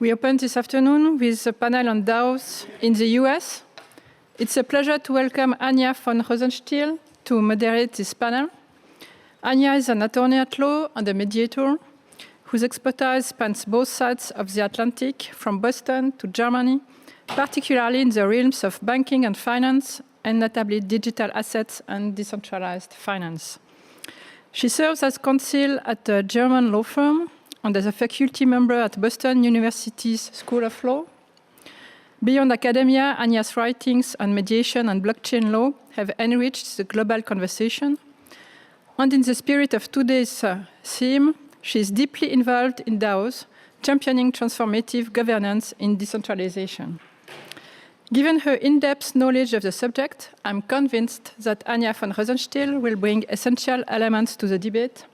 We open this afternoon with a panel on DAOs in the US. It's a pleasure to welcome Anja von Rosenstiel to moderate this panel. Anja is an attorney at law and a mediator whose expertise spans both sides of the Atlantic, from Boston to Germany, particularly in the realms of banking and finance, and notably digital assets and decentralized finance. She serves as counsel at a German law firm and as a faculty member at Boston University's School of Law. Beyond academia, Anja's writings on mediation and blockchain law have enriched the global conversation. And in the spirit of today's theme, she is deeply involved in DAOs, championing transformative governance in decentralization. Given her in-depth knowledge of the subject, I'm convinced that Anja von Rosenstiel will bring essential elements to the debate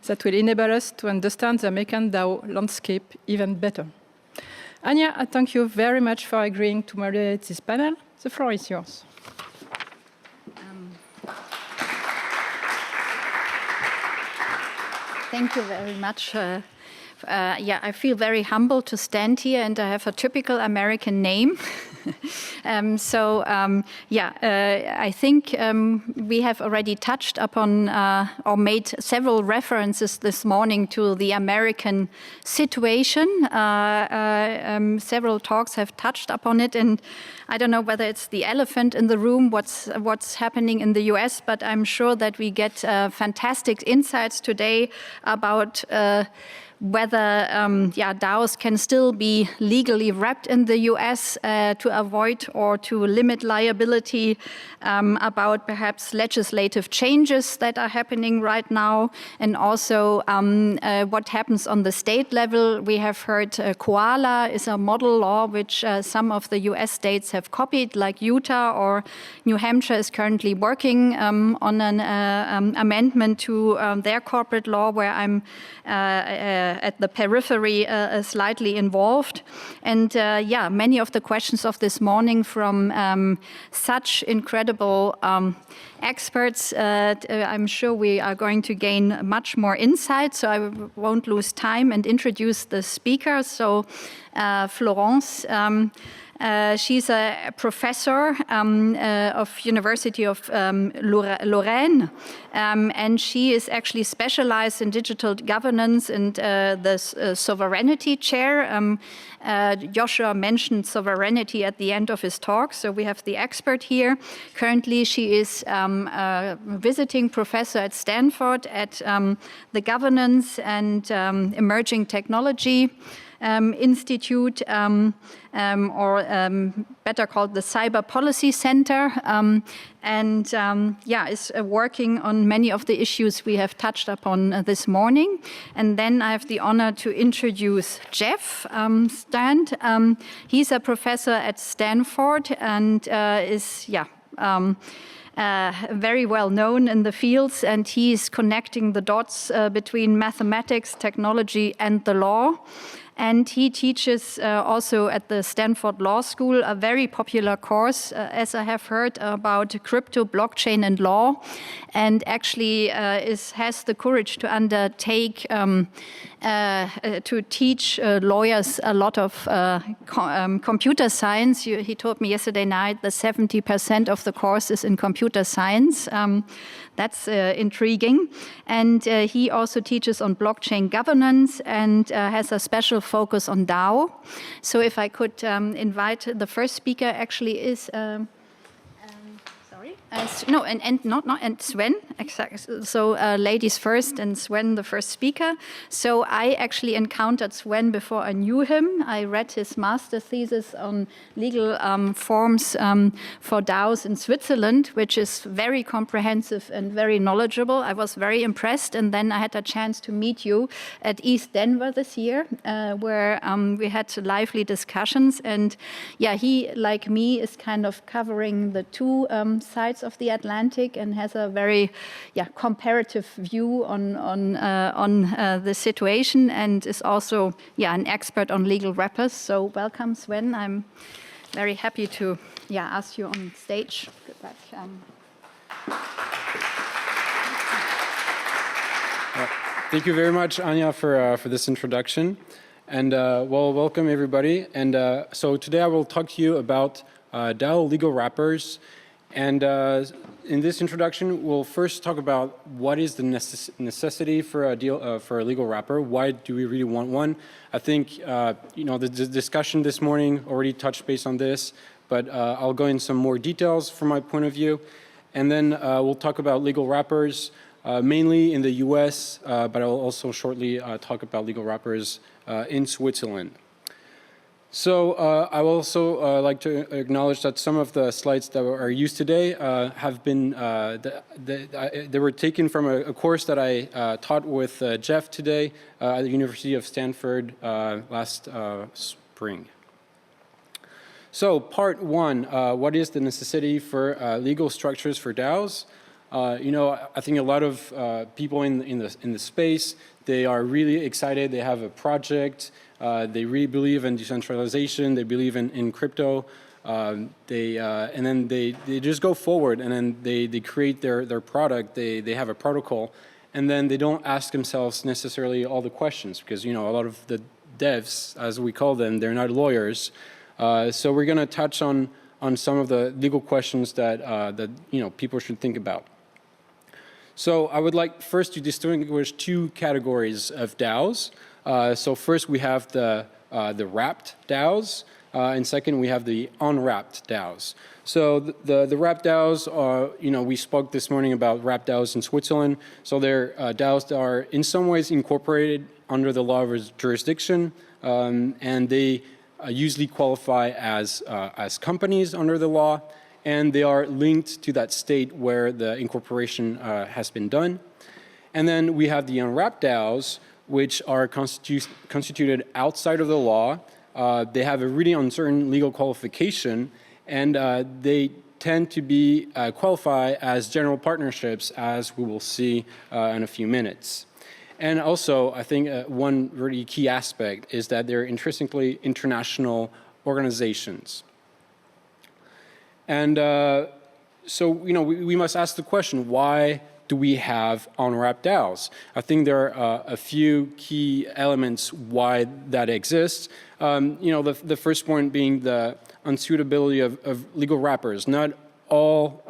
that will enable us to understand the American DAO landscape even better. Anja, I thank you very much for agreeing to moderate this panel. The floor is yours. Thank you very much. I feel very humbled to stand here, and I have a typical American name. I think we have already touched upon or made several references this morning to the American situation. Several talks have touched upon it, and I don't know whether it's the elephant in the room, what's happening in the US, but I'm sure that we get fantastic insights today about whether DAOs can still be legally wrapped in the US to avoid or to limit liability, about perhaps legislative changes that are happening right now, and also what happens on the state level. We have heard Koala is a model law which some of the US states have copied, like Utah, or New Hampshire is currently working on an amendment to their corporate law, where I'm at the periphery slightly involved. And many of the questions of this morning from such incredible experts, I'm sure we are going to gain much more insight, so I won't lose time and introduce the speaker. So Florence, she's a professor of University of Lorraine, and she is actually specialized in digital governance and the sovereignty chair. Joshua mentioned sovereignty at the end of his talk, so we have the expert here. Currently, she is a visiting professor at Stanford at the Governance and Emerging Technology Institute, or better called the Cyber Policy Center, is working on many of the issues we have touched upon this morning. And then I have the honor to introduce Jeff Strnad. He's a professor at Stanford and is very well known in the fields, and he is connecting the dots between mathematics, technology, and the law. And he teaches also at the Stanford Law School a very popular course, as I have heard, about crypto, blockchain, and law, and actually has the courage to undertake to teach lawyers a lot of computer science. He told me yesterday night that 70% of the course is in computer science. That's intriguing. And he also teaches on blockchain governance and has a special focus on DAO. So if I could invite the first speaker, actually is Sven. Exactly. So ladies first, and Sven the first speaker. So I actually encountered Sven before I knew him. I read his master thesis on legal forms for DAOs in Switzerland, which is very comprehensive and very knowledgeable. I was very impressed, and then I had a chance to meet you at East Denver this year, where we had lively discussions. And he, like me, is kind of covering the two sides of the Atlantic and has a very comparative view on the situation, and is also an expert on legal wrappers. So welcome, Sven. I'm very happy to ask you on stage. Good luck. Thank you very much, Anja, for this introduction. And well, welcome everybody. And so today I will talk to you about DAO legal wrappers. And in this introduction, we'll first talk about what is the necessity for a legal wrapper. Why do we really want one? I think the discussion this morning already touched base on this, but I'll go in some more details from my point of view. And then we'll talk about legal wrappers, mainly in the US, but I'll also shortly talk about legal wrappers in Switzerland. So I will also like to acknowledge that some of the slides that are used today have been, they were taken from a course that I taught with Jeff today at the University of Stanford last spring. So part one, what is the necessity for legal structures for DAOs? I think a lot of people in the space, they are really excited. They have a project. They really believe in decentralization. They believe in crypto. And then they just go forward, and then they create their product. They have a protocol, and then they don't ask themselves necessarily all the questions, because a lot of the devs, as we call them, they're not lawyers. So we're going to touch on some of the legal questions that people should think about. So I would like first to distinguish two categories of DAOs. So first we have the wrapped DAOs, and second we have the unwrapped DAOs. So the wrapped DAOs are, we spoke this morning about wrapped DAOs in Switzerland. So they're DAOs that are in some ways incorporated under the law of jurisdiction, and they usually qualify as companies under the law, and they are linked to that state where the incorporation has been done. And then we have the unwrapped DAOs, which are constituted outside of the law. They have a really uncertain legal qualification, and they tend to be qualify as general partnerships, as we will see in a few minutes. And also, I think one really key aspect is that they're intrinsically international organizations. And so, we must ask the question, why do we have unwrapped DAOs? I think there are a few key elements why that exists. The first point being the unsuitability of legal wrappers. Not all,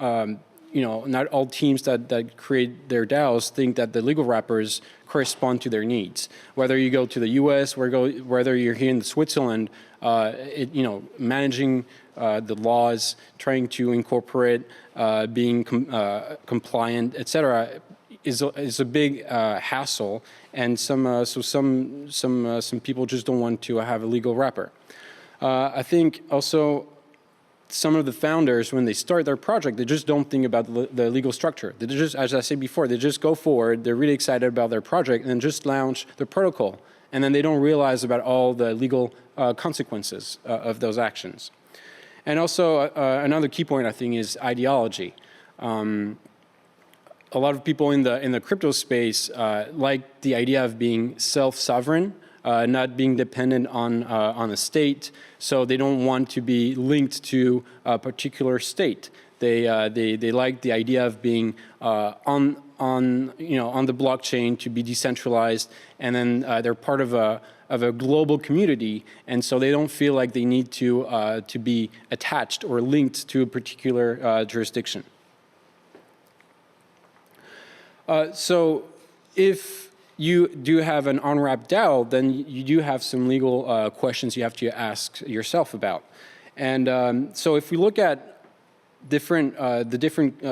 not all teams that create their DAOs think that the legal wrappers correspond to their needs. Whether you go to the US, whether you're here in Switzerland, managing the laws, trying to incorporate, being compliant, etc., is a big hassle, and some people just don't want to have a legal wrapper. I think also some of the founders, when they start their project, they just don't think about the legal structure. They just, as I said before, they just go forward. They're really excited about their project and then just launch the protocol, and then they don't realize about all the legal consequences of those actions. And also another key point, I think, is ideology. A lot of people in the crypto space like the idea of being self-sovereign, not being dependent on a state, so they don't want to be linked to a particular state. They like the idea of being on the blockchain, to be decentralized, and then they're part of a global community, and so they don't feel like they need to be attached or linked to a particular jurisdiction. So if you do have an unwrapped DAO, then you do have some legal questions you have to ask yourself about. And so if we look at the different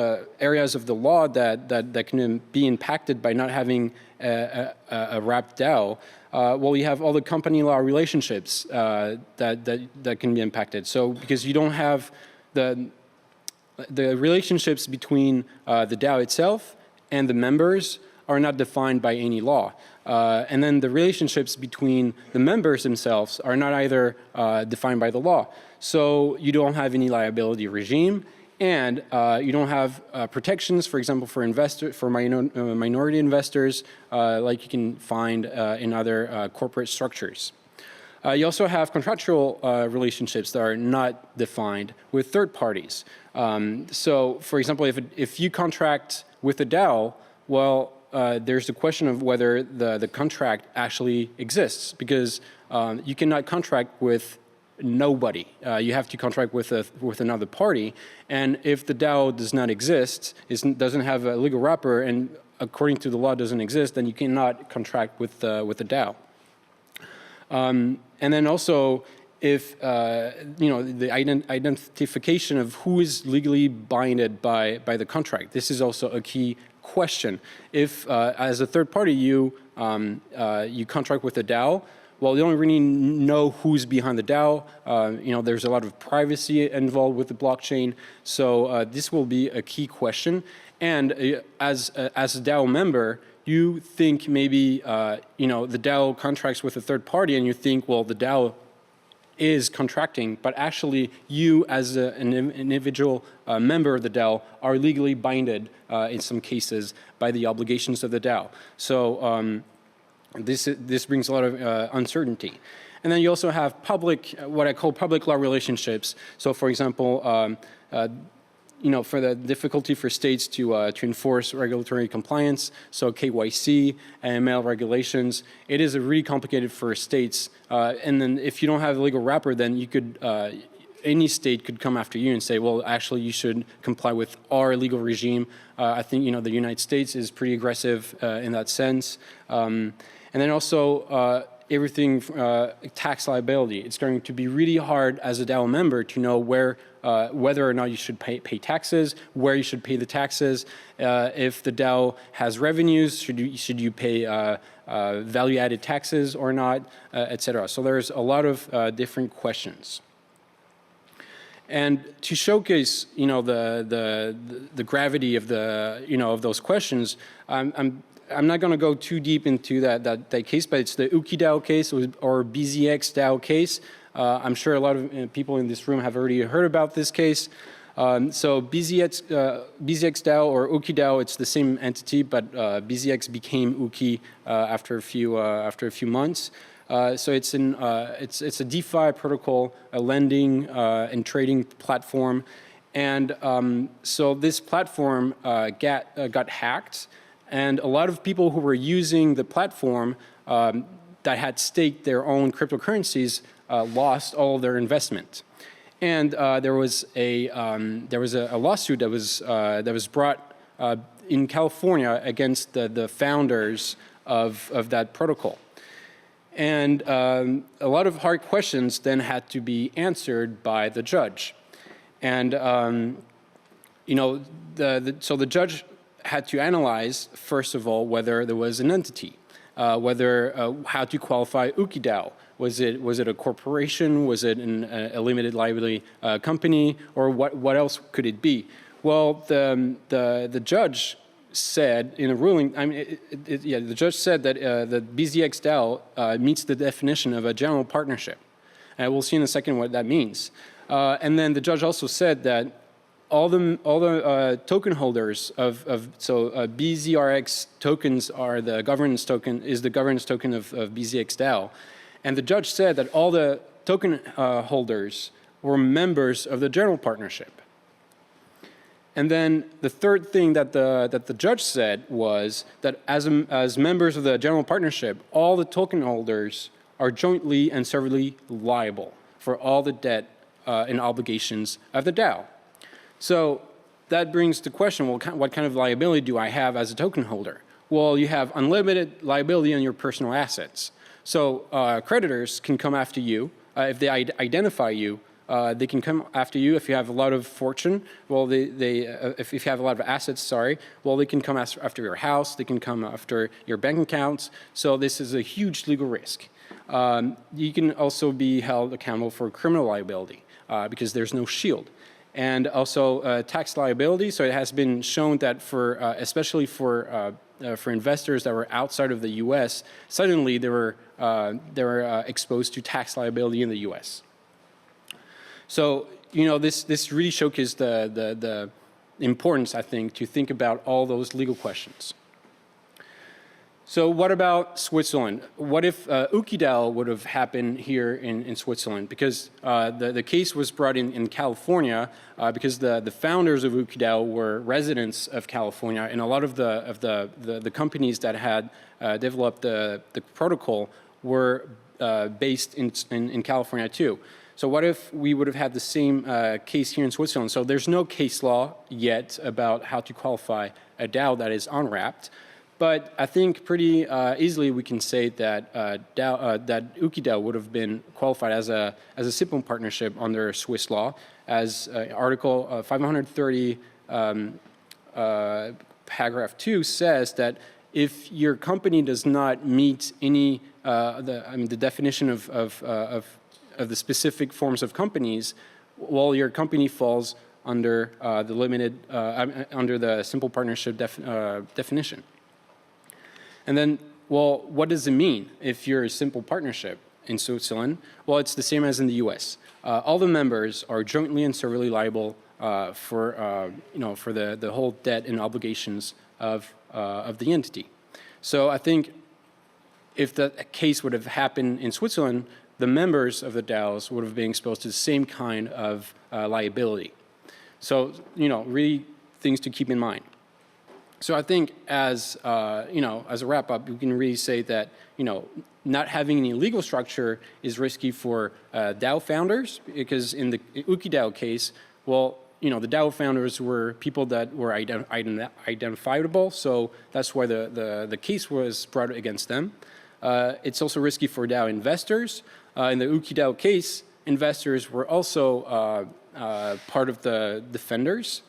areas of the law that can be impacted by not having a wrapped DAO, well, you have all the company law relationships that can be impacted. So because you don't have the relationships between the DAO itself and the members are not defined by any law. And then the relationships between the members themselves are not either defined by the law. So you don't have any liability regime, and you don't have protections, for example, for minority investors, like you can find in other corporate structures. You also have contractual relationships that are not defined with third parties. So, for example, if you contract with a DAO, well, there's the question of whether the contract actually exists, because you cannot contract with nobody. You have to contract with another party, and if the DAO does not exist, doesn't have a legal wrapper, and according to the law doesn't exist, then you cannot contract with the DAO. And then also, if the identification of who is legally binded by the contract, this is also a key question. If as a third party you contract with a DAO, well, you don't really know who's behind the DAO. There's a lot of privacy involved with the blockchain, so this will be a key question. And as a DAO member, you think maybe the DAO contracts with a third party, and you think, well, the DAO is contracting, but actually you as an individual member of the DAO are legally binded in some cases by the obligations of the DAO. So this brings a lot of uncertainty. And then you also have what I call public law relationships. So for example, for the difficulty for states to enforce regulatory compliance, so KYC, AML regulations, it is really complicated for states. And then if you don't have a legal wrapper, then you could, any state could come after you and say, well, actually you should comply with our legal regime. I think, the United States is pretty aggressive in that sense. And then also, everything tax liability. It's going to be really hard as a DAO member to know whether or not you should pay taxes, where you should pay the taxes, if the DAO has revenues, should you pay value-added taxes or not, etc. So there's a lot of different questions. And to showcase, the gravity of of those questions, I'm not going to go too deep into that case, but it's the Uki DAO case or BZX DAO case. I'm sure a lot of people in this room have already heard about this case. So BZX DAO or Uki DAO, it's the same entity, but BZX became Uki after a few months. So it's a DeFi protocol, a lending and trading platform, and so this platform got hacked. And a lot of people who were using the platform that had staked their own cryptocurrencies lost all their investment. And there was a lawsuit that was brought in California against the founders of that protocol. And a lot of hard questions then had to be answered by the judge. And so the judge had to analyze, first of all, whether there was an entity, how to qualify Uki DAO. Was it a corporation? Was it a limited liability company? Or what else could it be? Well, the judge said in a ruling, the judge said that the BZX DAO meets the definition of a general partnership. And we'll see in a second what that means. And then the judge also said that all the token holders so BZRX tokens are the governance token of BZX DAO, and the judge said that all the token holders were members of the general partnership. And then the third thing that the judge said was that as members of the general partnership, all the token holders are jointly and severally liable for all the debt and obligations of the DAO. So that brings the question, well, what kind of liability do I have as a token holder? Well, you have unlimited liability on your personal assets. So creditors can come after you. If they identify you, they can come after you if you have a lot of fortune. Well, if you have a lot of assets, well, they can come after your house. They can come after your bank accounts. So this is a huge legal risk. You can also be held accountable for criminal liability because there's no shield. And also tax liability. So it has been shown that especially for investors that were outside of the U.S., suddenly they were exposed to tax liability in the U.S. So this really showcased the importance, I think, to think about all those legal questions. So what about Switzerland? What if UKIDAO would have happened here in Switzerland? Because the case was brought in California because the founders of UKIDAO were residents of California, and a lot of the companies that had developed the protocol were based in California too. So what if we would have had the same case here in Switzerland? So there's no case law yet about how to qualify a DAO that is unwrapped. But I think pretty easily we can say that that UKIDAO would have been qualified as a simple partnership under Swiss law, as Article 530, paragraph 2 says that if your company does not meet any the definition of the specific forms of companies, well, your company falls under the limited under the simple partnership definition. And then, well, what does it mean if you're a simple partnership in Switzerland? Well, it's the same as in the U.S. All the members are jointly and severally liable for the whole debt and obligations of the entity. So I think if the case would have happened in Switzerland, the members of the DAOs would have been exposed to the same kind of liability. So, really things to keep in mind. So I think as as a wrap up, we can really say that not having any legal structure is risky for DAO founders, because in the UKIDAO case, well, the DAO founders were people that were identifiable, so that's why the case was brought against them. It's also risky for DAO investors. In the UKIDAO case, investors were also part of the defenders.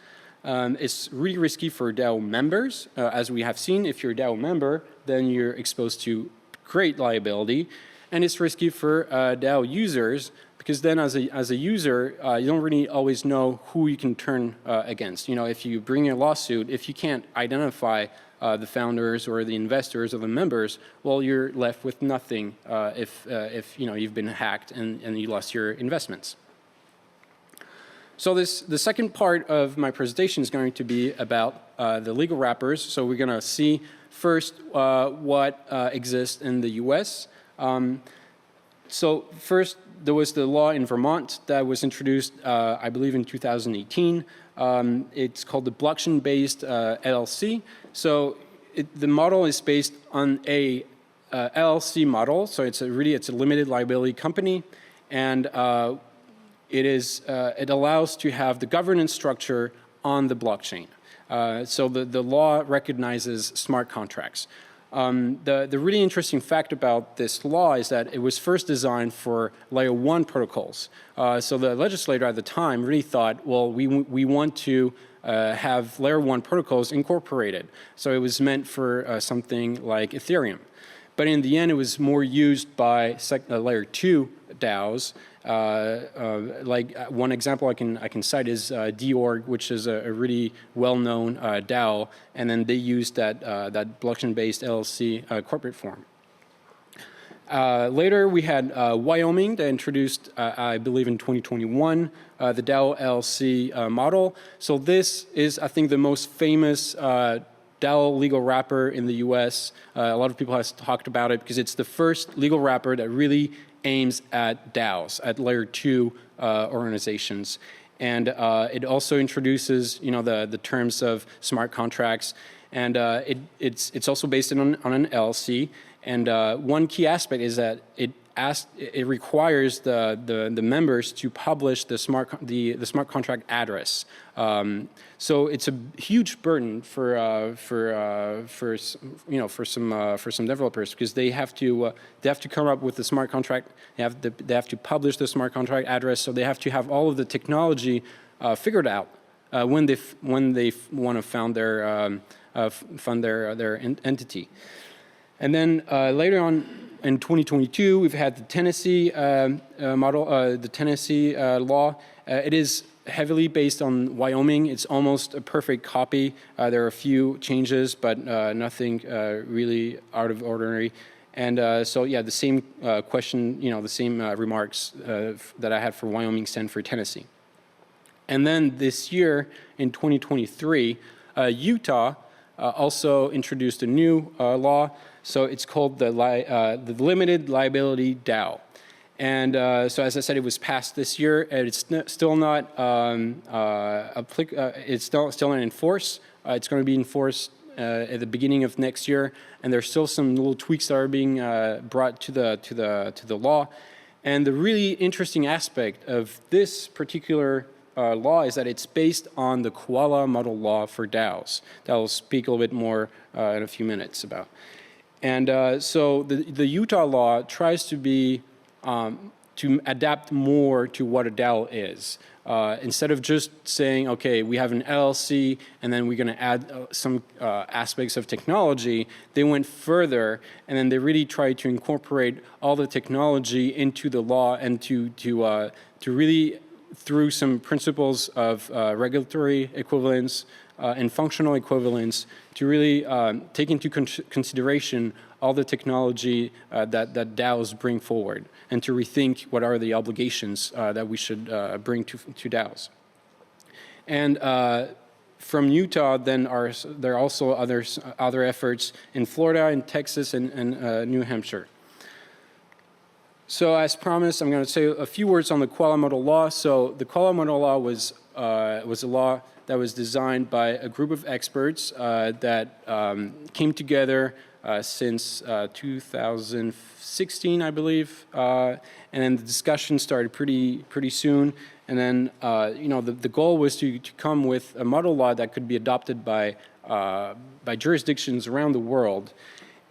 It's really risky for DAO members. As we have seen, if you're a DAO member, then you're exposed to great liability. And it's risky for DAO users, because then as a user, you don't really always know who you can turn against. If you bring a lawsuit, if you can't identify the founders or the investors or the members, well, you're left with nothing if you've been hacked and you lost your investments. So the second part of my presentation is going to be about the legal wrappers. So we're going to see first what exists in the US. So first, there was the law in Vermont that was introduced, I believe, in 2018. It's called the blockchain-based LLC. So the model is based on a LLC model. So it's a limited liability company, and it allows to have the governance structure on the blockchain. So the law recognizes smart contracts. The really interesting fact about this law is that it was first designed for layer 1 protocols. So the legislator at the time really thought, well, we want to have layer 1 protocols incorporated. So it was meant for something like Ethereum. But in the end, it was more used by layer 2 DAOs. Like one example I can cite is D-Org, which is a really well-known DAO, and then they used that blockchain-based LLC corporate form. Later, we had Wyoming that introduced, I believe, in 2021, the DAO LLC model. So this is, I think, the most famous DAO legal wrapper in the U.S. A lot of people have talked about it because it's the first legal wrapper that really aims at DAOs, at layer 2 organizations. And it also introduces, the terms of smart contracts. And it's also based on an LLC. And one key aspect is that it requires the members to publish the smart contract address. So it's a huge burden for some developers, because they have to come up with the smart contract. They have to publish the smart contract address. So they have to have all of the technology figured out when they want to fund their entity. And then later on in 2022, we've had the Tennessee model, the Tennessee law. It is heavily based on Wyoming. It's almost a perfect copy. There are a few changes, but nothing really out of ordinary. And so, yeah, the same question, the same remarks that I had for Wyoming stand for Tennessee. And then this year, in 2023, Utah also introduced a new law. So it's called the Limited Liability DAO. And so, as I said, it was passed this year, and it's still not it's still not in force. It's going to be enforced at the beginning of next year, and there's still some little tweaks that are being brought to the law. And the really interesting aspect of this particular law is that it's based on the Koala model law for DAOs that I'll speak a little bit more in a few minutes about. And so the Utah law tries to be to adapt more to what a DAO is. Instead of just saying, okay, we have an LLC and then we're going to add some aspects of technology, they went further and then they really tried to incorporate all the technology into the law and to really, through some principles of regulatory equivalence and functional equivalence, to really take into consideration all the technology that DAOs bring forward, and to rethink what are the obligations that we should bring to DAOs. And from Utah, then there are also other efforts in Florida, in Texas, and New Hampshire. So as promised, I'm going to say a few words on the Koala model law. So the Koala model law was a law that was designed by a group of experts that came together since 2016, I believe, and then the discussion started pretty soon. And then the goal was to come with a model law that could be adopted by jurisdictions around the world.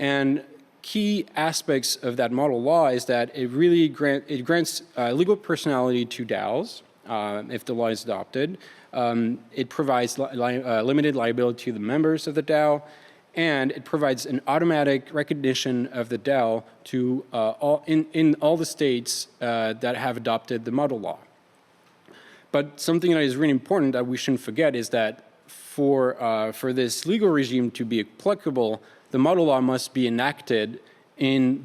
And key aspects of that model law is that it really grants legal personality to DAOs if the law is adopted. It provides limited liability to the members of the DAO, and it provides an automatic recognition of the DAO to in all the states that have adopted the model law. But something that is really important that we shouldn't forget is that for this legal regime to be applicable, the model law must be enacted in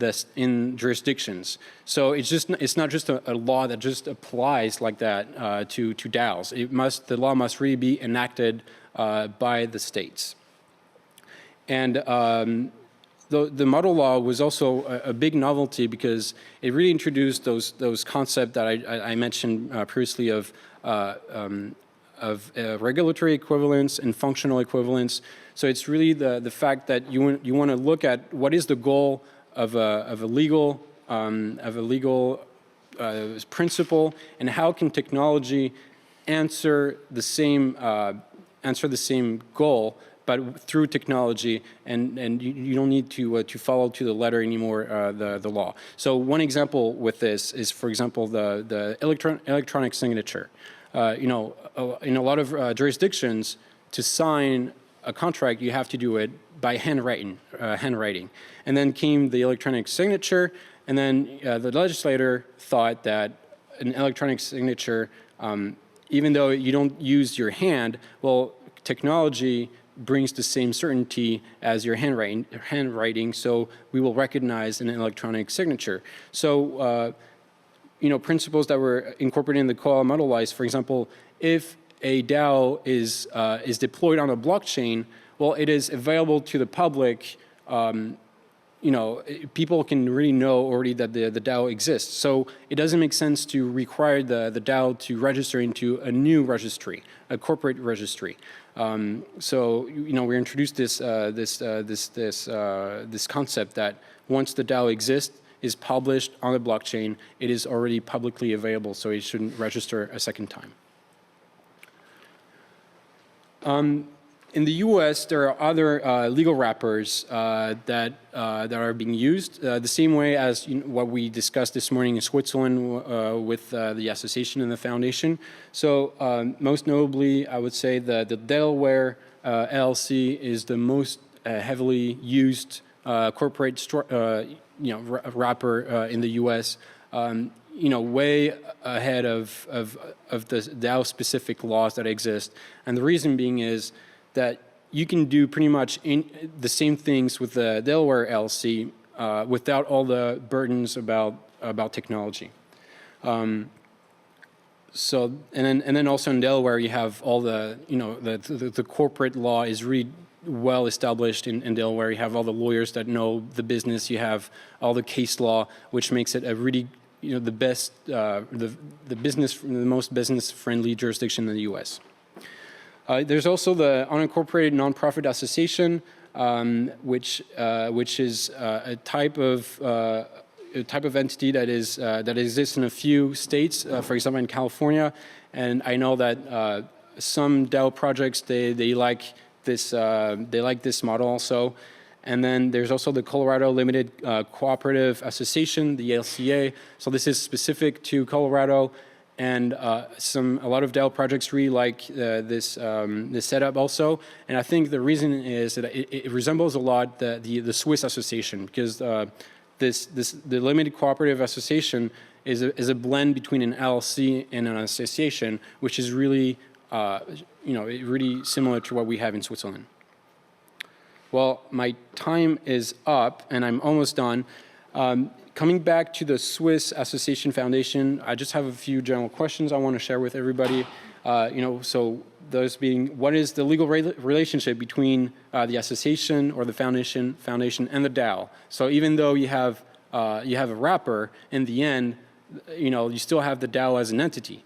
jurisdictions. So it's not just a law that just applies like that to DAOs. The law must really be enacted by the states. And the model law was also a big novelty because it really introduced those concepts that I mentioned previously of regulatory equivalence and functional equivalence. So it's really the fact that you want to look at what is the goal of a legal principle, and how can technology answer the same goal, but through technology, and you don't need to follow to the letter anymore the law. So one example with this is, for example, the electronic signature. In a lot of jurisdictions, to sign a contract, you have to do it by handwriting. And then came the electronic signature, and then the legislator thought that an electronic signature, even though you don't use your hand, well, technology brings the same certainty as your handwriting, so we will recognize an electronic signature. So, principles that were incorporated in the Koala model law is, for example, if a DAO is deployed on a blockchain, well, it is available to the public. People can really know already that the DAO exists. So it doesn't make sense to require the DAO to register into a new registry, a corporate registry. So we introduced this concept that once the DAO exists, is published on the blockchain, it is already publicly available, so it shouldn't register a second time. In the U.S., there are other legal wrappers that are being used the same way as what we discussed this morning in Switzerland with the association and the foundation. So most notably, I would say that the Delaware LLC is the most heavily used corporate wrapper in the U.S. Way ahead of the DAO-specific laws that exist, and the reason being is that you can do pretty much the same things with the Delaware LLC without all the burdens about technology. So and then also in Delaware you have all the the corporate law is really well established in Delaware. You have all the lawyers that know the business. You have all the case law, which makes it a really, the best, the most business-friendly jurisdiction in the U.S. There's also the unincorporated nonprofit association, which is a type of entity that exists in a few states. For example, in California, and I know that some DAO projects they like this model also. And then there's also the Colorado Limited Cooperative Association, the LCA. So this is specific to Colorado, and a lot of DAO projects really like this setup also. And I think the reason is that it resembles a lot the Swiss association, because the Limited Cooperative Association is a blend between an LLC and an association, which is really really similar to what we have in Switzerland. Well, my time is up, and I'm almost done. Coming back to the Swiss Association Foundation, I just have a few general questions I want to share with everybody. So those being, what is the legal relationship between the association or the foundation and the DAO? So even though you have a wrapper, in the end, you still have the DAO as an entity.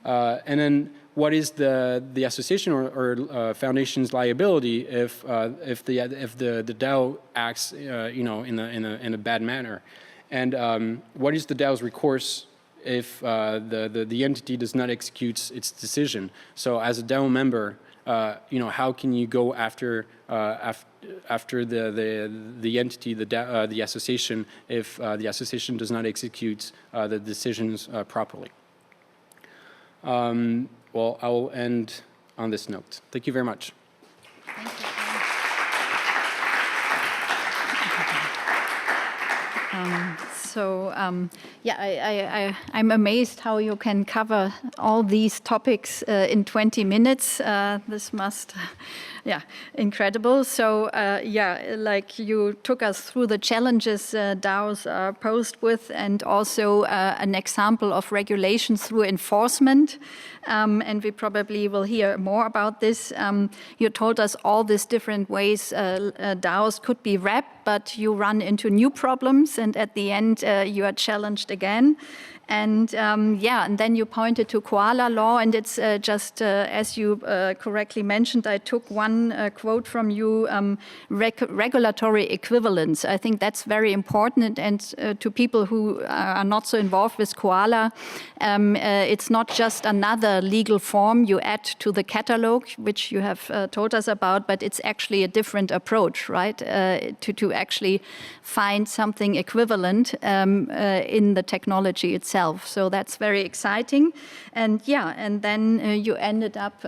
And then, what is the association or foundation's liability if the DAO acts in a bad manner, and what is the DAO's recourse if the entity does not execute its decision? So as a DAO member, how can you go after the entity, the association, if the association does not execute the decisions properly? Well, I will end on this note. Thank you very much. Thank you. I'm amazed how you can cover all these topics in 20 minutes. This must, incredible. So, like you took us through the challenges DAOs are posed with, and also an example of regulation through enforcement. And we probably will hear more about this. You told us all these different ways DAOs could be wrapped, but you run into new problems, and at the end you are challenged again. And and then you pointed to koala law, and it's just as you correctly mentioned, I took one quote from you, regulatory equivalence. I think that's very important, and to people who are not so involved with koala, it's not just another legal form you add to the catalog, which you have told us about, but it's actually a different approach, right? To actually find something equivalent in the technology itself. So that's very exciting. And and then you ended up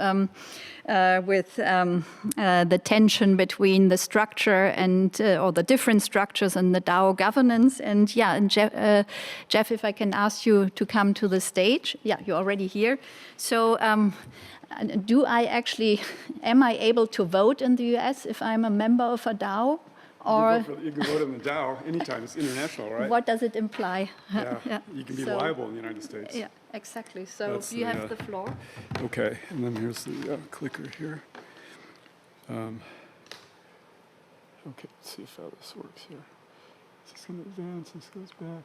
with the tension between the structure and or the different structures and the DAO governance. And Jeff, if I can ask you to come to the stage. Yeah, you're already here. So am I able to vote in the US if I'm a member of a DAO? Or you can vote in the DAO anytime. It's international, right? What does it imply? Yeah. You can be liable in the United States. Yeah, exactly. So you have the floor. Okay, and then here's the clicker here. Okay, let's see how this works here. Is this going to advance? This goes back.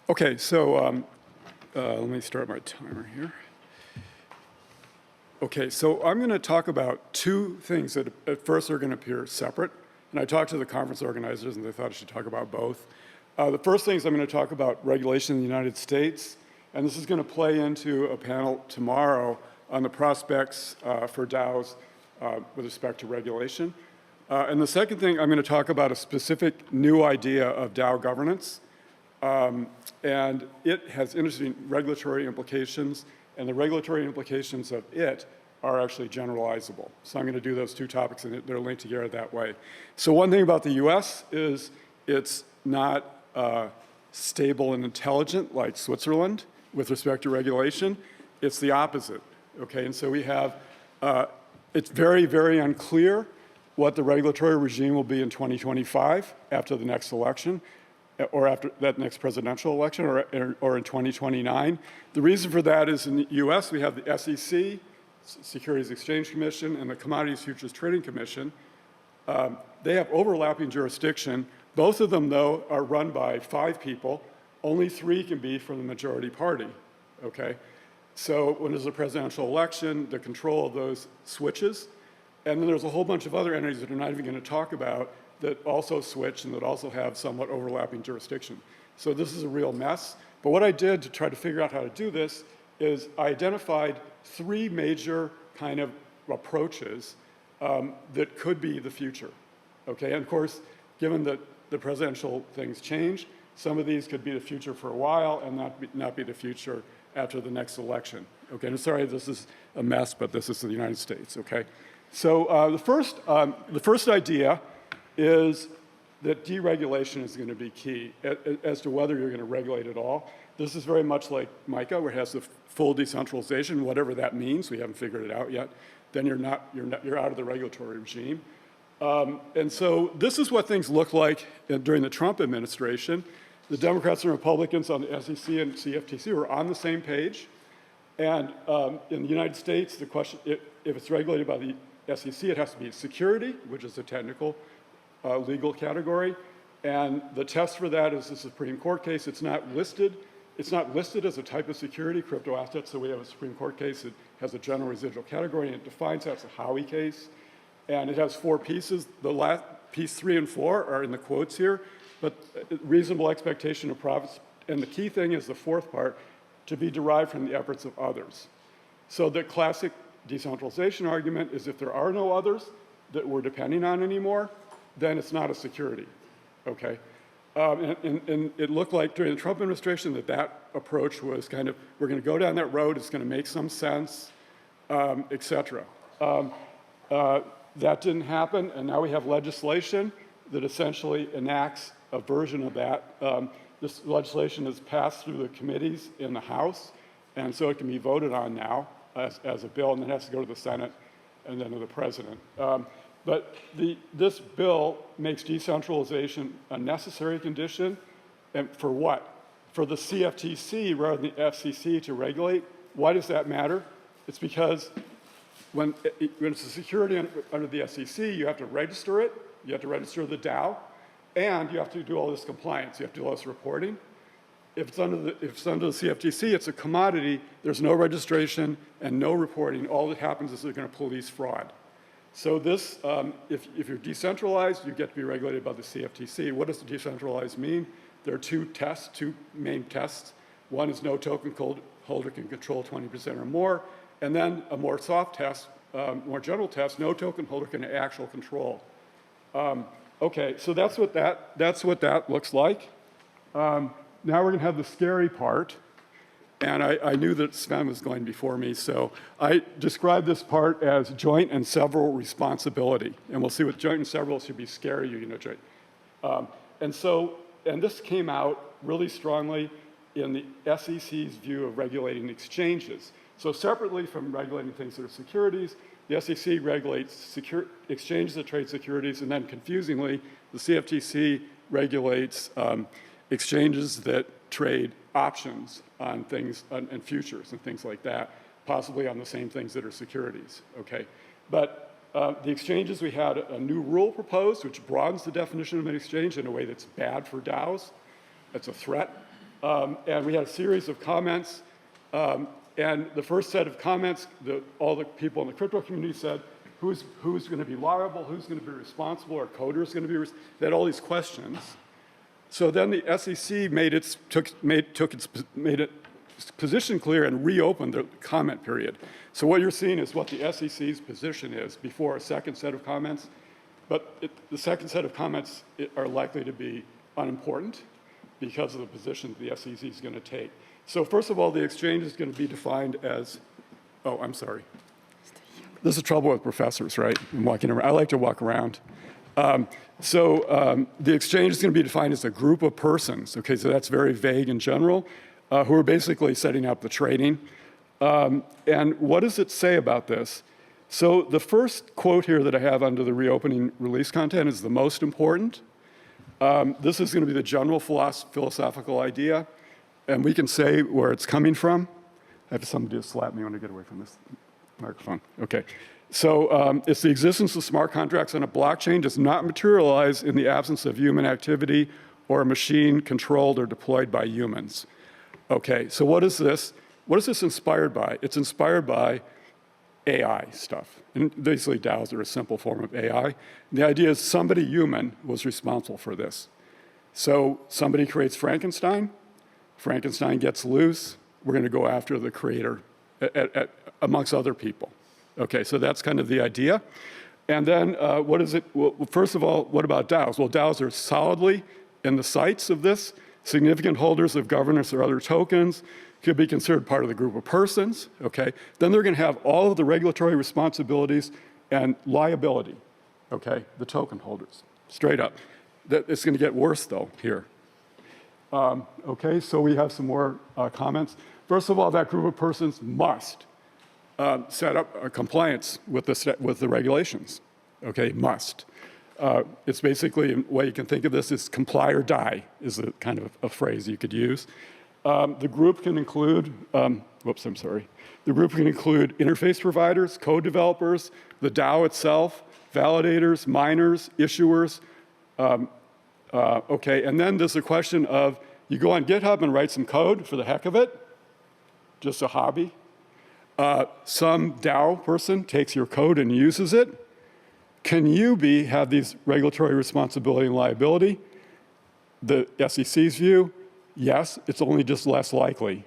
Okay, so let me start my timer here. Okay, so I'm going to talk about two things that at first are going to appear separate. And I talked to the conference organizers, and they thought I should talk about both. The first thing is I'm going to talk about regulation in the United States, and this is going to play into a panel tomorrow on the prospects for DAOs with respect to regulation. And the second thing, I'm going to talk about a specific new idea of DAO governance, and it has interesting regulatory implications, and the regulatory implications of it are actually generalizable. So I'm going to do those two topics, and they're linked together that way. So one thing about the US is it's not stable and intelligent like Switzerland with respect to regulation. It's the opposite, okay? And so we have, it's very, very unclear what the regulatory regime will be in 2025 after the next election, or after that next presidential election, or in 2029. The reason for that is in the US, we have the SEC, Securities Exchange Commission, and the Commodities Futures Trading Commission, They have overlapping jurisdiction. Both of them, though, are run by 5 people. Only 3 can be from the majority party, okay? So when there's a presidential election, the control of those switches. And then there's a whole bunch of other entities that we're not even going to talk about that also switch and that also have somewhat overlapping jurisdiction. So this is a real mess. But what I did to try to figure out how to do this is I identified 3 major kind of approaches that could be the future, okay? And of course, given that the presidential things change, some of these could be the future for a while and not be the future after the next election, okay? And sorry, this is a mess, but this is the United States, okay? So the first idea is that deregulation is going to be key as to whether you're going to regulate at all. This is very much like MICA, where it has the full decentralization, whatever that means. We haven't figured it out yet. Then you're out of the regulatory regime. And so this is what things look like during the Trump administration. The Democrats and Republicans on the SEC and CFTC were on the same page. And in the United States, the question, if it's regulated by the SEC, it has to be security, which is a technical legal category. And the test for that is the Supreme Court case. It's not listed. It's not listed as a type of security, crypto assets. So we have a Supreme Court case that has a general residual category, and it defines that as a Howey case. And it has 4 pieces. The last piece 3 and 4 are in the quotes here, but reasonable expectation of profits. And the key thing is the 4th part, to be derived from the efforts of others. So the classic decentralization argument is if there are no others that we're depending on anymore, then it's not a security, okay? And it looked like during the Trump administration that approach was kind of, we're going to go down that road, it's going to make some sense, et cetera. That didn't happen, and now we have legislation that essentially enacts a version of that. This legislation is passed through the committees in the House, and so it can be voted on now as a bill, and then it has to go to the Senate and then to the President. But this bill makes decentralization a necessary condition, and for what? For the CFTC rather than the FCC to regulate. Why does that matter? It's because when it's a security under the SEC, you have to register it, you have to register the DAO, and you have to do all this compliance, you have to do all this reporting. If it's under the CFTC, it's a commodity, there's no registration and no reporting. All that happens is they're going to police fraud. So this, if you're decentralized, you get to be regulated by the CFTC. What does decentralized mean? There are 2 tests, 2 main tests. One is no token holder can control 20% or more, and then a more soft test, more general test, no token holder can actual control. Okay, so that's what that looks like. Now we're going to have the scary part. And I knew that Sven was going before me, so I described this part as joint and several responsibility. And we'll see what joint and several should be scary, you know, joint. And this came out really strongly in the SEC's view of regulating exchanges. So separately from regulating things that are securities, the SEC regulates exchanges that trade securities, and then confusingly, the CFTC regulates exchanges that trade options on things and futures and things like that, possibly on the same things that are securities, okay? But the exchanges, we had a new rule proposed which broadens the definition of an exchange in a way that's bad for DAOs. It's a threat. And we had a series of comments. And the first set of comments, all the people in the crypto community said, who's going to be liable, who's going to be responsible, are coders going to be they had all these questions. So then the SEC made its position clear and reopened the comment period. So what you're seeing is what the SEC's position is before a second set of comments. But the second set of comments are likely to be unimportant because of the position the SEC is going to take. So first of all, the exchange is going to be defined as, oh, I'm sorry. This is trouble with professors, right? I'm walking around. I like to walk around. The exchange is going to be defined as a group of persons. Okay, so that's very vague in general, who are basically setting up the trading. And what does it say about this? So the first quote here that I have under the reopening release content is the most important. This is going to be the general philosophical idea, and we can say where it's coming from. I have somebody to slap me when I get away from this microphone. Okay. So it's the existence of smart contracts on a blockchain does not materialize in the absence of human activity or a machine controlled or deployed by humans. Okay, so what is this? What is this inspired by? It's inspired by AI stuff. And basically DAOs are a simple form of AI. And the idea is somebody human was responsible for this. So somebody creates Frankenstein. Frankenstein gets loose. We're going to go after the creator amongst other people. Okay, so that's kind of the idea. And then what is it? Well, first of all, what about DAOs? Well, DAOs are solidly in the sights of this. Significant holders of governance or other tokens could be considered part of the group of persons, okay? Then they're gonna have all of the regulatory responsibilities and liability, okay? The token holders, straight up. It's gonna get worse though here. Okay, so we have some more comments. First of all, that group of persons must set up a compliance with the regulations, okay, must. It's basically, a way you can think of this is comply or die is a kind of a phrase you could use. The group can include, The group can include interface providers, code developers, the DAO itself, validators, miners, issuers. Okay, and then there's a question of, you go on GitHub and write some code for the heck of it, just a hobby. Some DAO person takes your code and uses it. Can you have these regulatory responsibility and liability? The SEC's view, yes, it's only just less likely.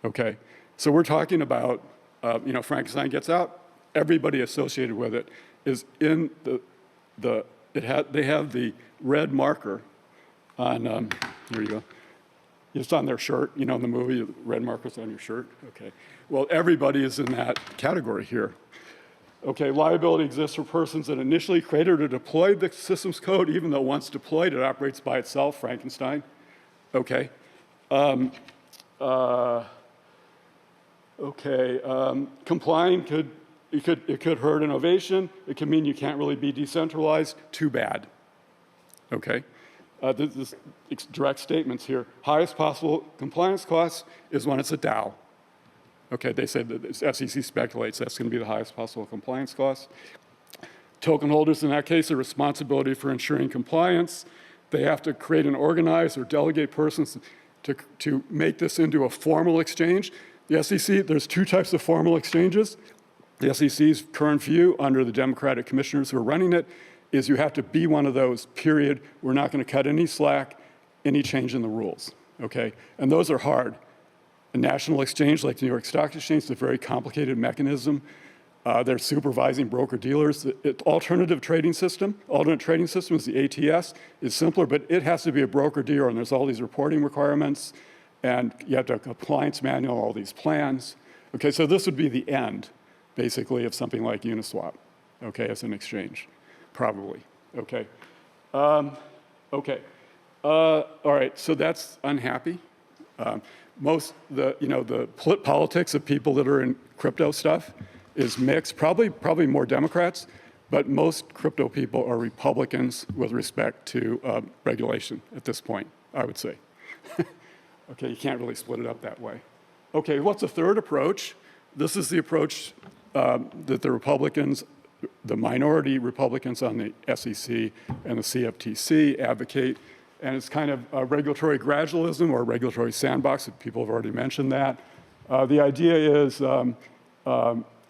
Okay, so we're talking about, Frankenstein gets out, everybody associated with it is in they have the red marker on, here you go. It's on their shirt, in the movie, the red marker's on your shirt, okay. Well, everybody is in that category here. Okay, liability exists for persons that initially created or deployed the system's code, even though once deployed, it operates by itself, Frankenstein. Okay. Complying could hurt innovation. It can mean you can't really be decentralized. Too bad. Okay. This direct statements here. Highest possible compliance cost is when it's a DAO. Okay, they say that the SEC speculates that's going to be the highest possible compliance cost. Token holders in that case are responsibility for ensuring compliance. They have to create and organize or delegate persons to make this into a formal exchange. The SEC, there's two types of formal exchanges. The SEC's current view under the Democratic commissioners who are running it is you have to be one of those, period. We're not going to cut any slack, any change in the rules, okay? And those are hard. A national exchange like the New York Stock Exchange is a very complicated mechanism. They're supervising broker-dealers. The alternate trading system is the ATS, is simpler, but it has to be a broker-dealer, and there's all these reporting requirements, and you have to have a compliance manual, all these plans. Okay, so this would be the end, basically, of something like Uniswap, okay, as an exchange, probably, okay. All right, so that's unhappy. The politics of people that are in crypto stuff is mixed, probably more Democrats, but most crypto people are Republicans with respect to regulation at this point, I would say. Okay, you can't really split it up that way. Okay, what's the third approach? This is the approach that the Republicans, the minority Republicans on the SEC and the CFTC advocate, and it's kind of regulatory gradualism or regulatory sandbox, people have already mentioned that. The idea is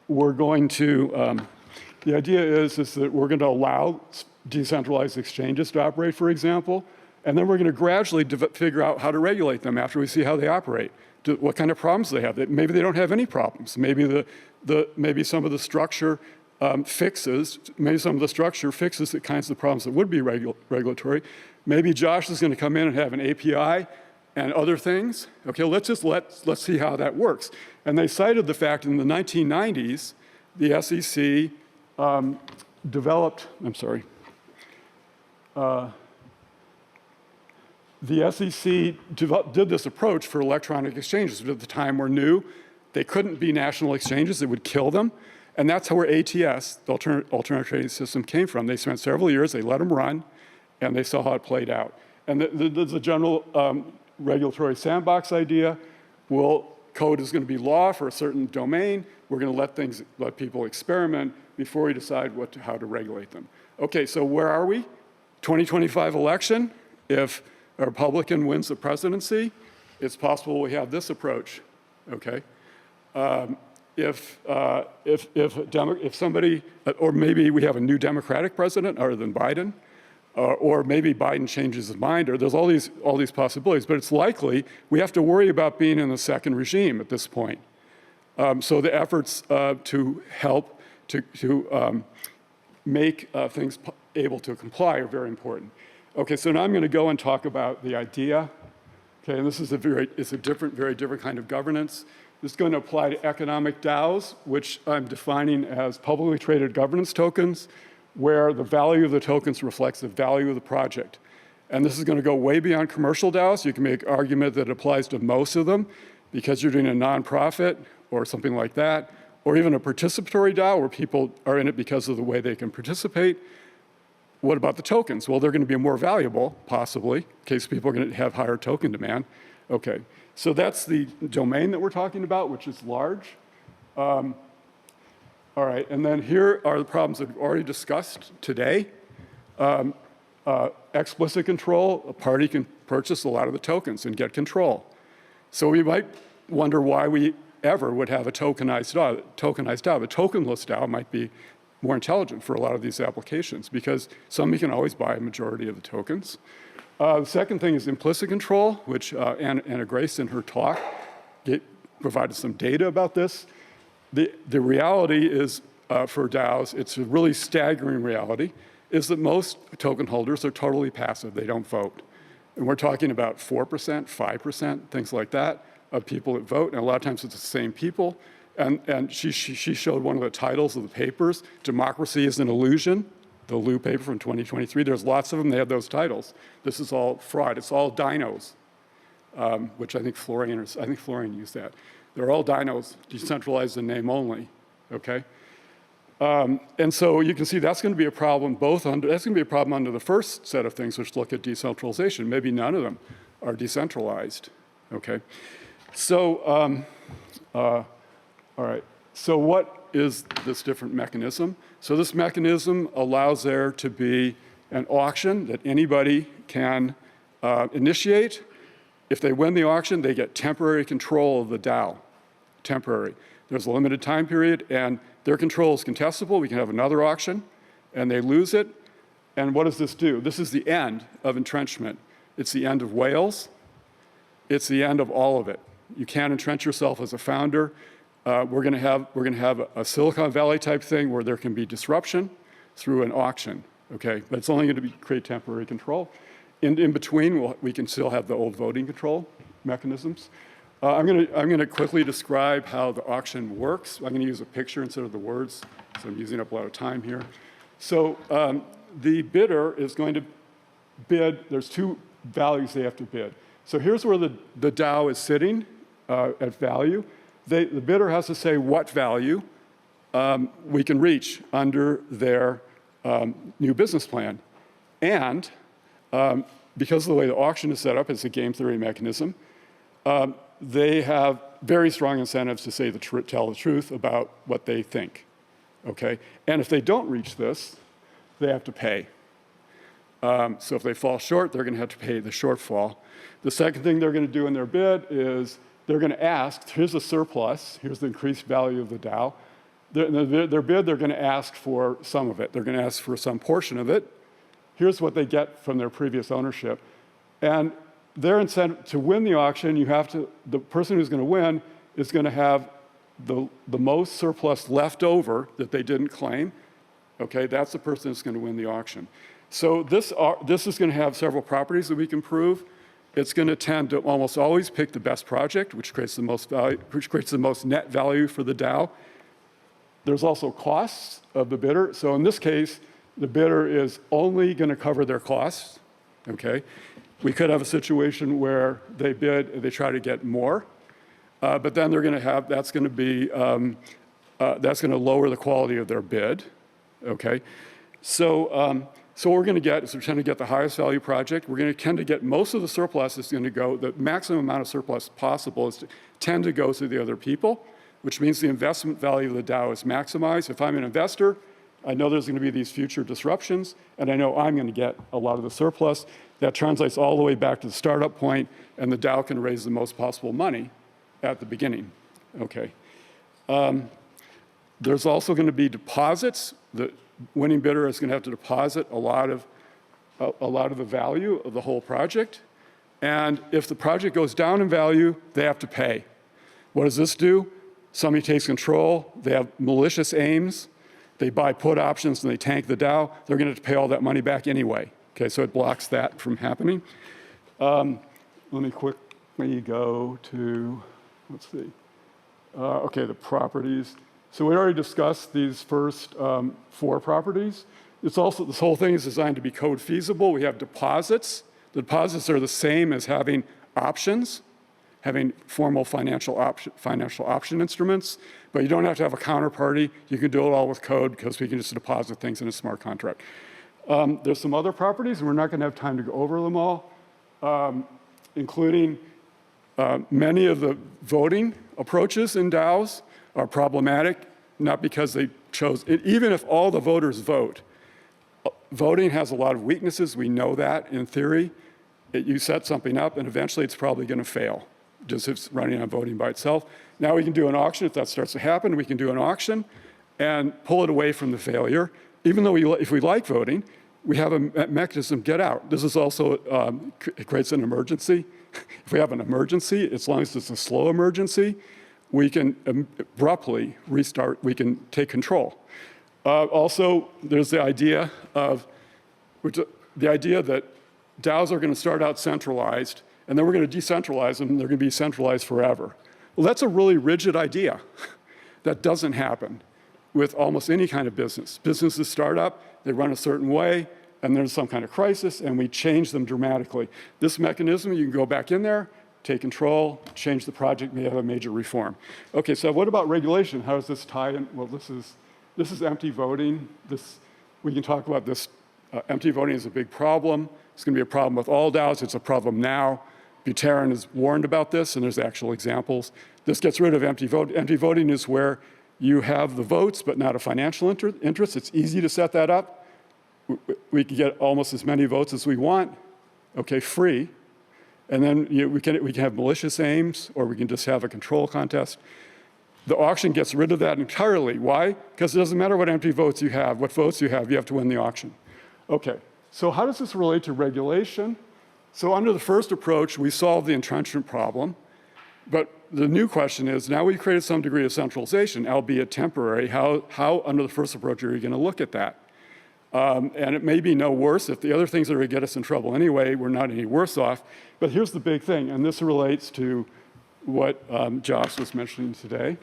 we're going to allow decentralized exchanges to operate, for example, and then we're going to gradually figure out how to regulate them after we see how they operate. What kind of problems they have? Maybe they don't have any problems. Maybe maybe some of the structure fixes the kinds of problems that would be regulatory. Maybe Josh is going to come in and have an API and other things. Okay, let's see how that works. And they cited the fact in the 1990s, the SEC the SEC did this approach for electronic exchanges, which at the time were new. They couldn't be national exchanges, it would kill them. And that's where ATS, the alternative trading system, came from. They spent several years, they let them run, and they saw how it played out. And the general regulatory sandbox idea will code is going to be law for a certain domain. We're going to let people experiment before we decide how to regulate them. Okay, so where are we? 2025 election. If a Republican wins the presidency, it's possible we have this approach. Okay, if somebody, or maybe we have a new Democratic president other than Biden, or maybe Biden changes his mind, or there's all these possibilities. But it's likely we have to worry about being in the second regime at this point. So the efforts to help to make things able to comply are very important. Okay, so now I'm going to go and talk about the idea. Okay, and this is very different kind of governance. This is going to apply to economic DAOs, which I'm defining as publicly traded governance tokens, where the value of the tokens reflects the value of the project. And this is going to go way beyond commercial DAOs. You can make an argument that it applies to most of them because you're doing a nonprofit or something like that, or even a participatory DAO where people are in it because of the way they can participate. What about the tokens? Well, they're going to be more valuable, possibly, in case people are going to have higher token demand. Okay, so that's the domain that we're talking about, which is large. All right, and then here are the problems that we've already discussed today. Explicit control, a party can purchase a lot of the tokens and get control. So we might wonder why we ever would have a tokenized DAO. A tokenless DAO might be more intelligent for a lot of these applications because somebody can always buy a majority of the tokens. The second thing is implicit control, which Anna Grace in her talk provided some data about this. The reality is, for DAOs, it's a really staggering reality, is that most token holders are totally passive. They don't vote. And we're talking about 4%, 5%, things like that, of people that vote. And a lot of times it's the same people. And she showed one of the titles of the papers, Democracy is an Illusion, the Liu paper from 2023. There's lots of them. They have those titles. This is all fraud. It's all dinos, which I think Florian used that. They're all dinos, decentralized in name only, okay? And so you can see that's going to be a problem that's going to be a problem under the first set of things, which look at decentralization. Maybe none of them are decentralized, okay? So, all right, so what is this different mechanism? So this mechanism allows there to be an auction that anybody can initiate. If they win the auction, they get temporary control of the DAO, temporary. There's a limited time period, and their control is contestable. We can have another auction, and they lose it. And what does this do? This is the end of entrenchment. It's the end of whales. It's the end of all of it. You can't entrench yourself as a founder. We're going to have a Silicon Valley type thing where there can be disruption through an auction, okay? But it's only going to create temporary control. In between, we can still have the old voting control mechanisms. I'm going to quickly describe how the auction works. I'm going to use a picture instead of the words, so I'm using up a lot of time here. So the bidder is going to bid. There's two values they have to bid. So here's where the DAO is sitting at value. The bidder has to say what value we can reach under their new business plan. And because of the way the auction is set up, it's a game theory mechanism, they have very strong incentives to say tell the truth about what they think, okay? And if they don't reach this, they have to pay. So if they fall short, they're going to have to pay the shortfall. The second thing they're going to do in their bid is they're going to ask, here's the surplus, here's the increased value of the DAO. Their bid, they're going to ask for some of it. They're going to ask for some portion of it. Here's what they get from their previous ownership. And their incentive to win the auction, the person who's going to win is going to have the most surplus left over that they didn't claim. Okay, that's the person that's going to win the auction. So this is going to have several properties that we can prove. It's going to tend to almost always pick the best project, which creates the most value, which creates the most net value for the DAO. There's also costs of the bidder. So in this case, the bidder is only going to cover their costs. Okay, we could have a situation where they bid, they try to get more, but then they're going to have that's going to lower the quality of their bid. Okay, so So what we're going to get is we tend to get the highest value project. We're going to tend to get most of the surplus is going to go, the maximum amount of surplus possible is to tend to go to the other people, which means the investment value of the DAO is maximized. If I'm an investor, I know there's going to be these future disruptions, and I know I'm going to get a lot of the surplus. That translates all the way back to the startup point, and the DAO can raise the most possible money at the beginning. Okay. There's also going to be deposits. The winning bidder is going to have to deposit a lot of the value of the whole project. And if the project goes down in value, they have to pay. What does this do? Somebody takes control. They have malicious aims. They buy put options and they tank the DAO. They're going to have to pay all that money back anyway. Okay, so it blocks that from happening. Let me quickly go to, let's see. Okay, the properties. So we already discussed these first 4 properties. It's also, this whole thing is designed to be code feasible. We have deposits. The deposits are the same as having options, having formal financial option instruments, but you don't have to have a counterparty. You can do it all with code because we can just deposit things in a smart contract. There's some other properties, and we're not going to have time to go over them all, including many of the voting approaches in DAOs are problematic, not because they chose, even if all the voters vote, voting has a lot of weaknesses. We know that in theory. You set something up, and eventually it's probably going to fail, just if it's running on voting by itself. Now we can do an auction. If that starts to happen, we can do an auction and pull it away from the failure. Even though if we like voting, we have a mechanism, get out. This is also, it creates an emergency. If we have an emergency, as long as it's a slow emergency, we can abruptly restart, we can take control. Also, there's the idea that DAOs are going to start out centralized, and then we're going to decentralize them, and they're going to be centralized forever. Well, that's a really rigid idea. That doesn't happen with almost any kind of business. Businesses start up, they run a certain way, and there's some kind of crisis, and we change them dramatically. This mechanism, you can go back in there, take control, change the project, may have a major reform. Okay, so what about regulation? How does this tie in? Well, this is empty voting. We can talk about this. Empty voting is a big problem. It's going to be a problem with all DAOs. It's a problem now. Buterin has warned about this, and there's actual examples. This gets rid of empty voting. Empty voting is where you have the votes, but not a financial interest. It's easy to set that up. We can get almost as many votes as we want, okay, free. And then we can have malicious aims, or we can just have a control contest. The auction gets rid of that entirely. Why? Because it doesn't matter what empty votes you have, what votes you have to win the auction. Okay, so how does this relate to regulation? So under the first approach, we solved the entrenchment problem. But the new question is, now we've created some degree of centralization, albeit temporary. How under the first approach are you going to look at that? And it may be no worse. If the other things that are going to get us in trouble anyway, we're not any worse off. But here's the big thing, and this relates to what Joss was mentioning today.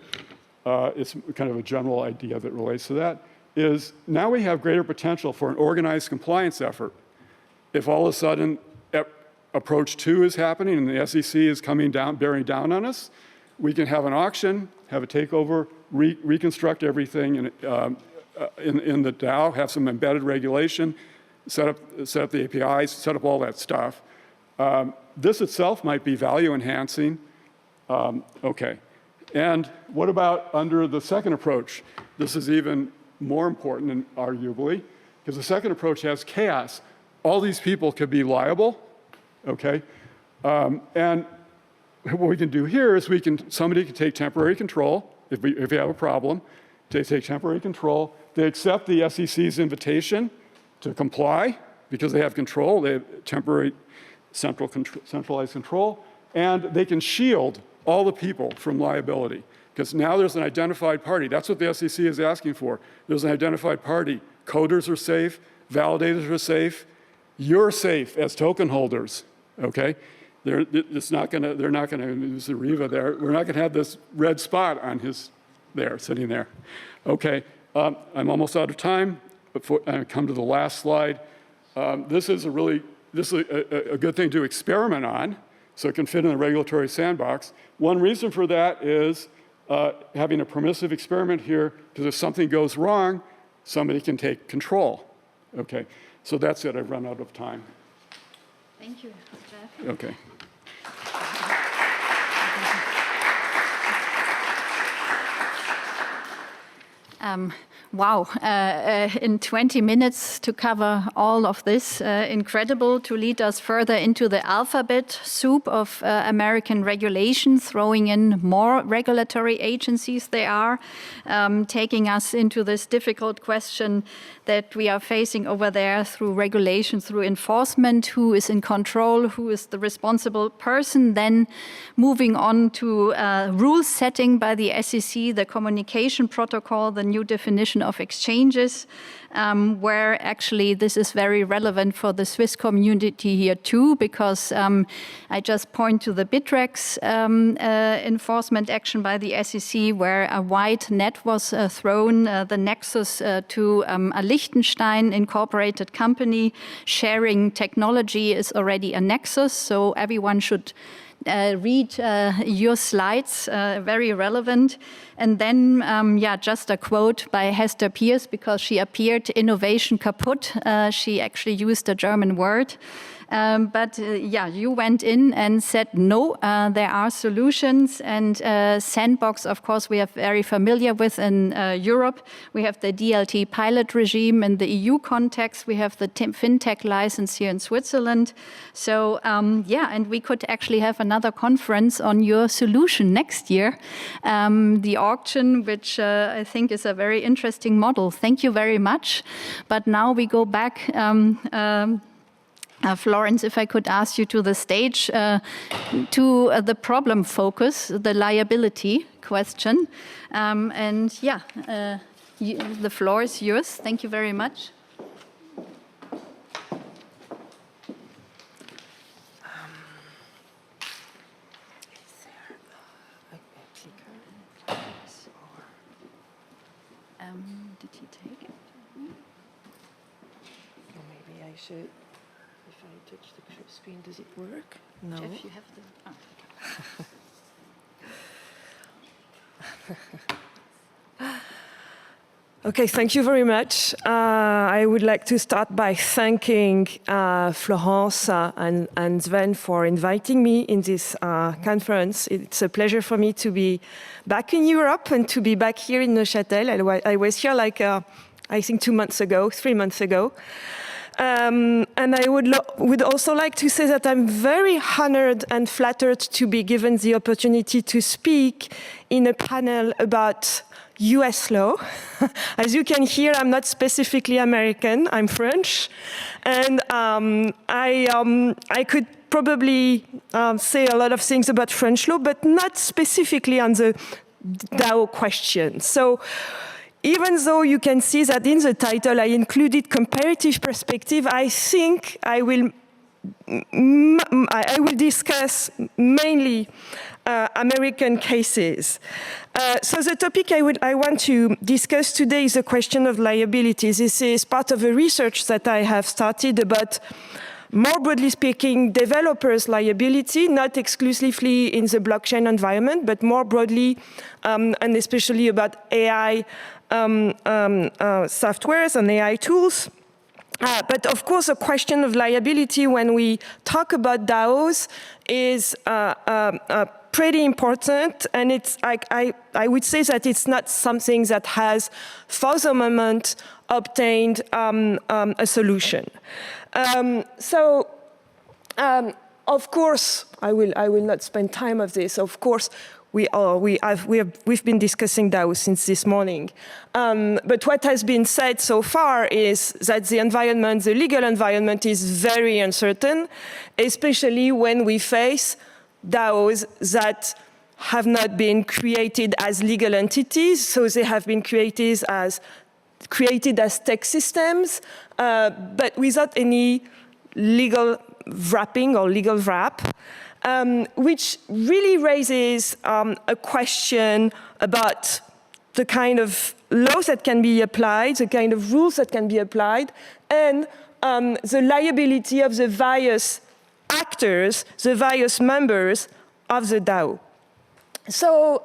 It's kind of a general idea that relates to that, is now we have greater potential for an organized compliance effort. If all of a sudden approach 2 is happening and the SEC is coming down, bearing down on us, we can have an auction, have a takeover, reconstruct everything in the DAO, have some embedded regulation, set up the APIs, set up all that stuff. This itself might be value enhancing. Okay. And what about under the second approach? This is even more important, and arguably, because the second approach has chaos. All these people could be liable, okay? And what we can do here is somebody can take temporary control if we have a problem. They take temporary control. They accept the SEC's invitation to comply because they have control. They have temporary centralized control, and they can shield all the people from liability because now there's an identified party. That's what the SEC is asking for. There's an identified party. Coders are safe. Validators are safe. You're safe as token holders, okay? They're not going to, there's a Riva there. We're not going to have this red spot on his there, sitting there. Okay, I'm almost out of time. Before I come to the last slide, this is a good thing to experiment on, so it can fit in the regulatory sandbox. One reason for that is having a permissive experiment here, because if something goes wrong, somebody can take control. Okay, So that's it. I've run out of time. Thank you, Jeff. Okay. Wow, in 20 minutes to cover all of this, incredible to lead us further into the alphabet soup of American regulation, throwing in more regulatory agencies they are, taking us into this difficult question that we are facing over there through regulation, through enforcement, who is in control, who is the responsible person, then moving on to rule setting by the SEC, the communication protocol, the new definition of exchanges, where actually this is very relevant for the Swiss community here too, because I just point to the Bitrex enforcement action by the SEC, where a wide net was thrown, the nexus to a Liechtenstein incorporated company. Sharing technology is already a nexus, so everyone should read your slides, very relevant. And then, just a quote by Hester Pierce, because she appeared innovation kaputt. She actually used a German word. You went in and said, no, there are solutions. And Sandbox, of course, we are very familiar with in Europe. We have the DLT pilot regime in the EU context. We have the FinTech license here in Switzerland. So, and we could actually have another conference on your solution next year, the auction, which I think is a very interesting model. Thank you very much. But now we go back. Florence, if I could ask you to the stage to the problem focus, the liability question. The floor is yours. Thank you very much. Did he take it? Maybe I should. If I touch the screen, does it work? No. Jeff, you have the... Okay, thank you very much. I would like to start by thanking Florence and Sven for inviting me in this conference. It's a pleasure for me to be back in Europe and to be back here in Neuchâtel. I was here like, I think 3 months ago. And I would also like to say that I'm very honored and flattered to be given the opportunity to speak in a panel about US law. As you can hear, I'm not specifically American, I'm French. And I could probably say a lot of things about French law, but not specifically on the DAO question. So, even though you can see that in the title I included comparative perspective, I think I will discuss mainly American cases. So the topic I want to discuss today is the question of liabilities. This is part of a research that I have started about, more broadly speaking, developers' liability, not exclusively in the blockchain environment, but more broadly, and especially about AI softwares and AI tools. But of course, the question of liability when we talk about DAOs is pretty important, and it's I would say that it's not something that has, for the moment, obtained a solution. Of course, I will not spend time of this. Of course, we've been discussing DAOs since this morning. But what has been said so far is that the legal environment is very uncertain, especially when we face DAOs that have not been created as legal entities, so they have been created as tech systems, but without any legal wrapping or legal wrap. Which really raises a question about the kind of laws that can be applied, the kind of rules that can be applied, and the liability of the various actors, the various members of the DAO. So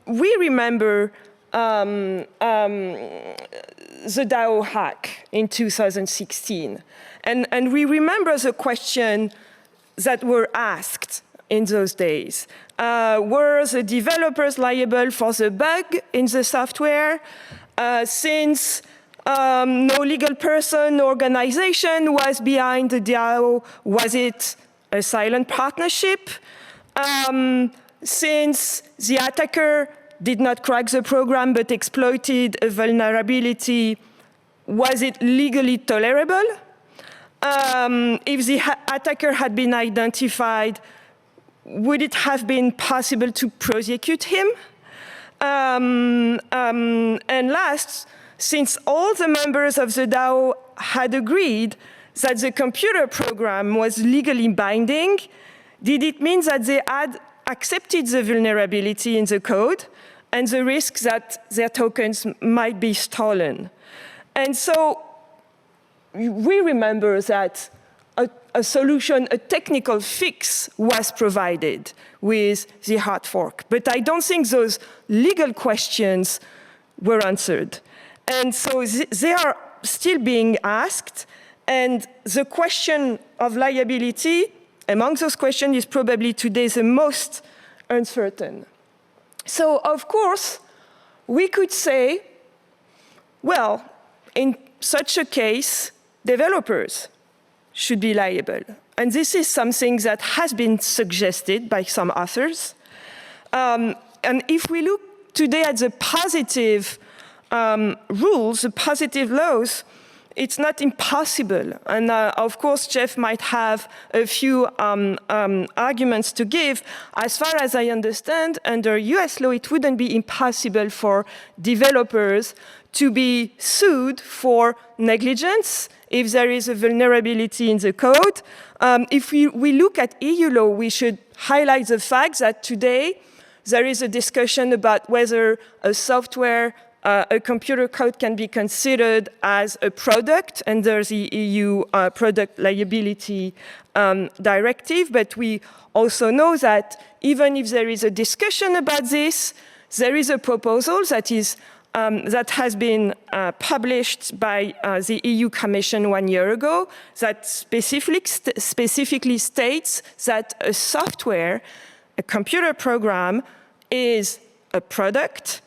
we remember the DAO hack. in 2016. And we remember the question that were asked in those days. Were the developers liable for the bug in the software? Since no legal person or organization was behind the DAO, was it a silent partnership? Since the attacker did not crack the program but exploited a vulnerability, was it legally tolerable? If the attacker had been identified, would it have been possible to prosecute him? And last, since all the members of the DAO had agreed that the computer program was legally binding, did it mean that they had accepted the vulnerability in the code and the risk that their tokens might be stolen? And so we remember that a solution, a technical fix was provided with the hard fork. But I don't think those legal questions were answered. And so they are still being asked. And the question of liability, among those questions, is probably today the most uncertain. So, of course, we could say, well, in such a case, developers should be liable. And this is something that has been suggested by some authors. And if we look today at the positive rules, the positive laws, it's not impossible. And of course, Jeff might have a few arguments to give. As far as I understand, under US law, it wouldn't be impossible for developers to be sued for negligence if there is a vulnerability in the code. If we look at EU law, we should highlight the fact that today there is a discussion about whether a software, a computer code can be considered as a product under the EU product liability directive. But we also know that even if there is a discussion about this, there is a proposal that is that has been published by the EU Commission 1 year ago that specifically states that a software, a computer program, is a product.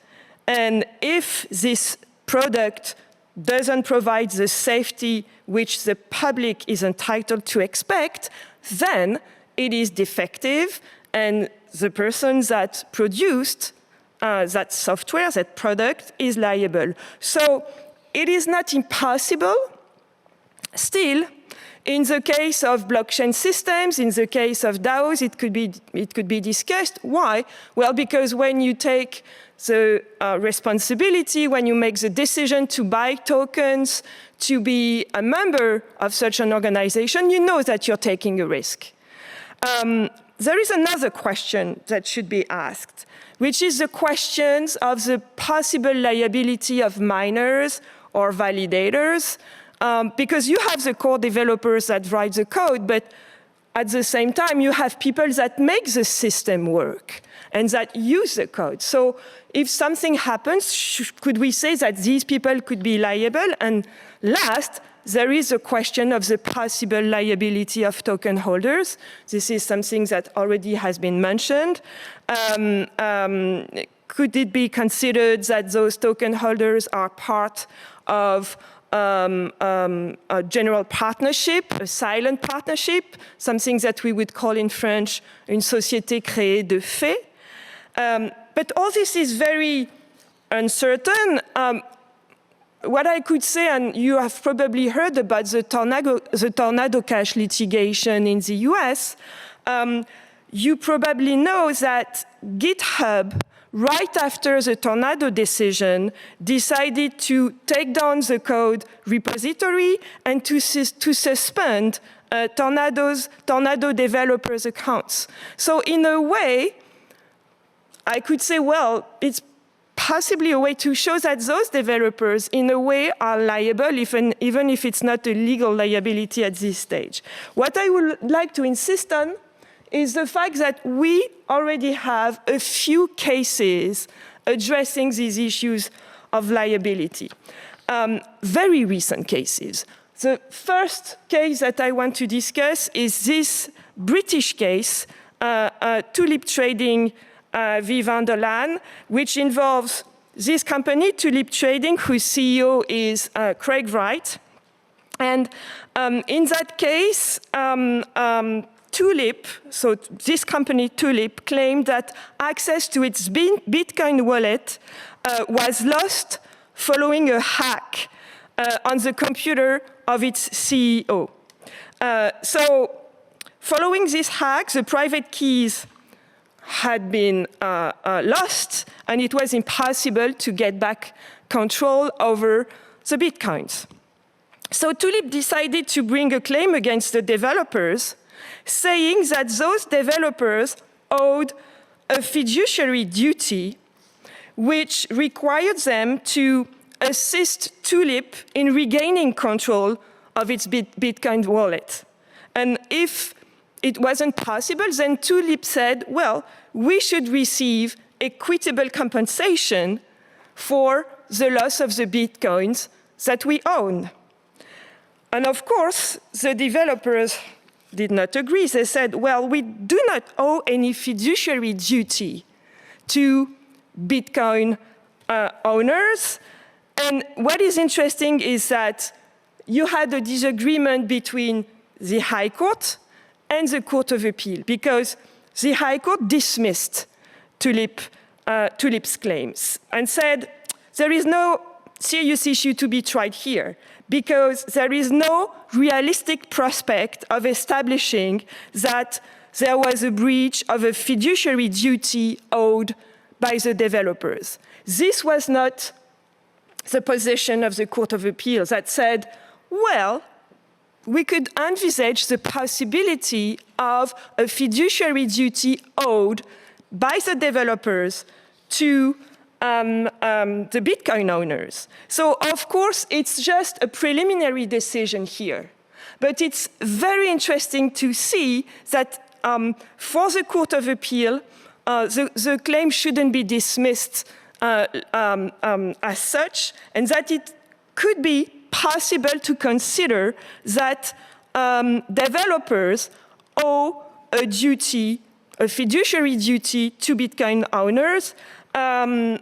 And if this product doesn't provide the safety which the public is entitled to expect, then it is defective, and the person that produced that software, that product, is liable. So it is not impossible. Still, in the case of blockchain systems, in the case of DAOs, it could be discussed. Why? Well, because when you take the responsibility, when you make the decision to buy tokens, to be a member of such an organization, you know that you're taking a risk. There is another question that should be asked, which is the questions of the possible liability of miners or validators, because you have the core developers that write the code, but at the same time, you have people that make the system work and that use the code. So if something happens, could we say that these people could be liable? And last, there is a question of the possible liability of token holders. This is something that already has been mentioned. Could it be considered that those token holders are part of a general partnership, a silent partnership, something that we would call in French une société créée de fait? But all this is very uncertain. What I could say, and you have probably heard about the Tornado Cash litigation in the US, you probably know that GitHub, right after the Tornado decision, decided to take down the code repository and to suspend Tornado developers' accounts. So in a way, I could say, well, it's possibly a way to show that those developers, in a way, are liable, even if it's not a legal liability at this stage. What I would like to insist on is the fact that we already have a few cases addressing these issues of liability. very recent cases. The first case that I want to discuss is this British case, Tulip Trading v. Van der Laan, which involves this company, Tulip Trading, whose CEO is Craig Wright. And in that case, Tulip, so this company Tulip, claimed that access to its Bitcoin wallet was lost following a hack on the computer of its CEO. So following this hack, the private keys had been lost, and it was impossible to get back control over the Bitcoins. So Tulip decided to bring a claim against the developers, saying that those developers owed a fiduciary duty which required them to assist Tulip in regaining control of its Bitcoin wallet. And if it wasn't possible, then Tulip said, well, we should receive equitable compensation for the loss of the Bitcoins that we own. And of course, the developers did not agree. They said, well, we do not owe any fiduciary duty to Bitcoin owners. And what is interesting is that you had a disagreement between the High Court and the Court of Appeal, because the High Court dismissed Tulip's claims and said there is no serious issue to be tried here, because there is no realistic prospect of establishing that there was a breach of a fiduciary duty owed by the developers. This was not the position of the Court of Appeal that said, well, we could envisage the possibility of a fiduciary duty owed by the developers to the Bitcoin owners. So, of course, it's just a preliminary decision here. But it's very interesting to see that for the Court of Appeal, the claim shouldn't be dismissed as such, and that it could be possible to consider that developers owe a duty, a fiduciary duty to Bitcoin owners that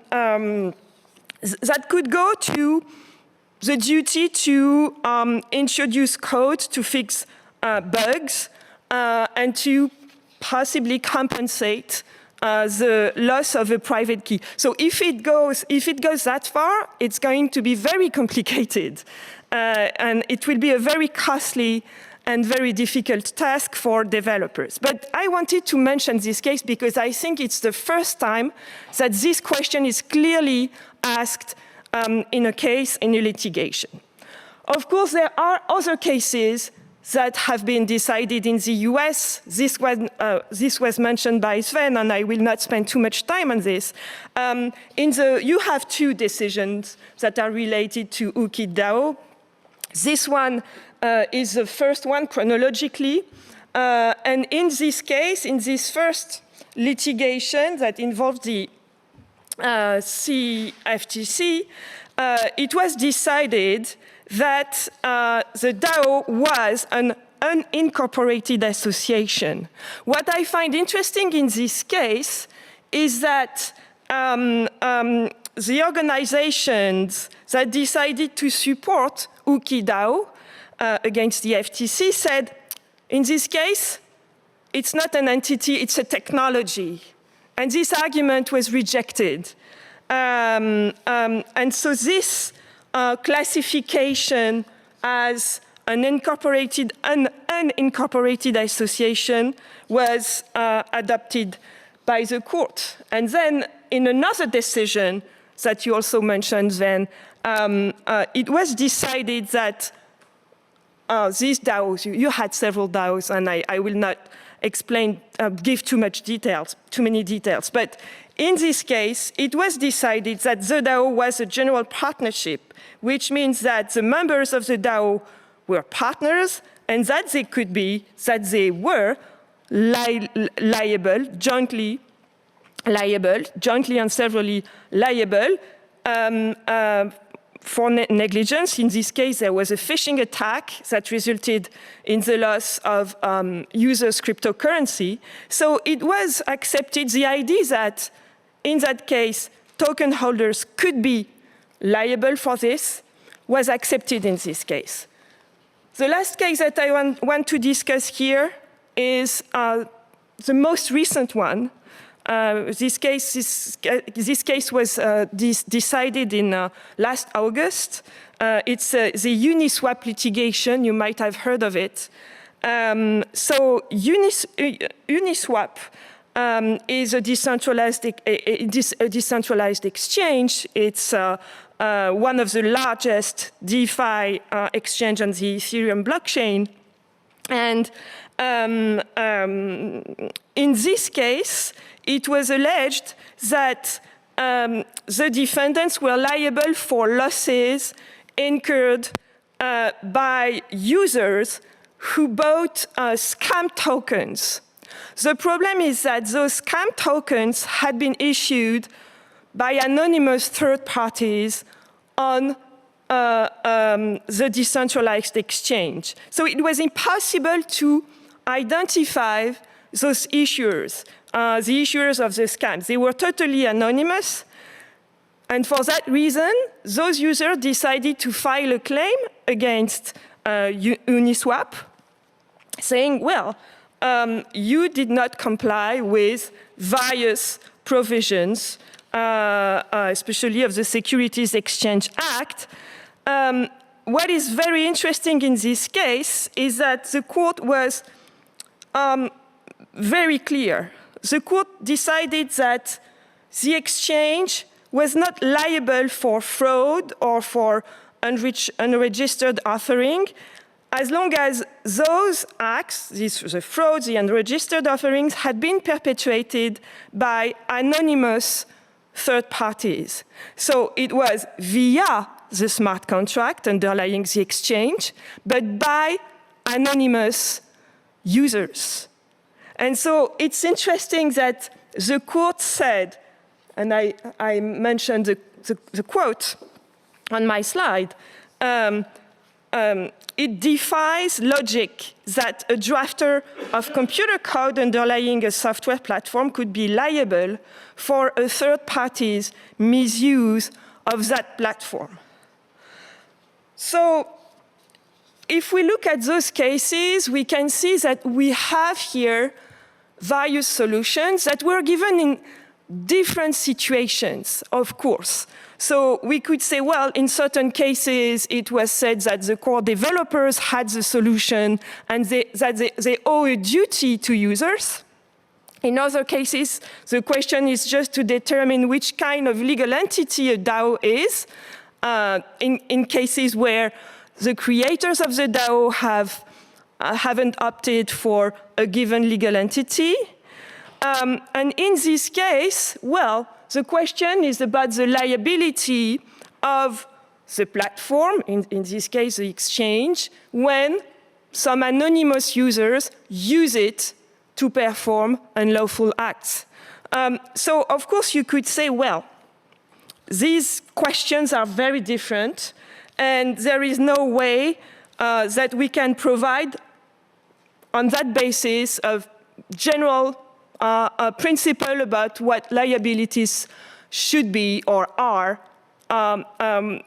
could go to the duty to introduce code to fix bugs and to possibly compensate the loss of a private key. So if it goes that far, it's going to be very complicated, and it will be a very costly and very difficult task for developers. But I wanted to mention this case because I think it's the first time that this question is clearly asked in a case, in a litigation. Of course, there are other cases that have been decided in the US. This was mentioned by Sven, and I will not spend too much time on this. You have two decisions that are related to UKIT DAO. This one is the first one chronologically. And in this case, in this first litigation that involved the CFTC, it was decided that the DAO was an unincorporated association. What I find interesting in this case is that the organizations that decided to support UKIT DAO against the FTC said, in this case, it's not an entity, it's a technology. And this argument was rejected. And so this classification as an unincorporated association was adopted by the court. And then in another decision that you also mentioned, Sven, it was decided that these DAOs, you had several DAOs, and I will not give too many details. But in this case, it was decided that the DAO was a general partnership, which means that the members of the DAO were partners, and that they were liable, jointly and severally liable for negligence. In this case, there was a phishing attack that resulted in the loss of users' cryptocurrency. So it was accepted, the idea that in that case, token holders could be liable for this was accepted in this case. The last case that I want to discuss here is the most recent one. This case was decided in last August. It's the Uniswap litigation. You might have heard of it. So Uniswap is a decentralized exchange. It's one of the largest DeFi exchange on the Ethereum blockchain. And in this case, it was alleged that the defendants were liable for losses incurred by users who bought scam tokens. The problem is that those scam tokens had been issued by anonymous third parties on the decentralized exchange. So it was impossible to identify those issuers, the issuers of the scams. They were totally anonymous. And for that reason, those users decided to file a claim against Uniswap, saying, well, you did not comply with various provisions, especially of the Securities Exchange Act. What is very interesting in this case is that the court was very clear. The court decided that the exchange was not liable for fraud or for unregistered offering, as long as those acts, the fraud, the unregistered offerings, had been perpetrated by anonymous third parties. So it was via the smart contract underlying the exchange, but by anonymous users. And so it's interesting that the court said, and I mentioned the quote on my slide, it defies logic that a drafter of computer code underlying a software platform could be liable for a third party's misuse of that platform. So if we look at those cases, we can see that we have here various solutions that were given in different situations, of course. So we could say, well, in certain cases, it was said that the core developers had the solution and that they owe a duty to users. In other cases, the question is just to determine which kind of legal entity a DAO is. In cases where the creators of the DAO haven't opted for a given legal entity. And in this case, well, the question is about the liability of the platform, in this case the exchange, when some anonymous users use it to perform unlawful acts. So of course you could say, well, these questions are very different, and there is no way that we can provide on that basis of general principle about what liabilities should be or are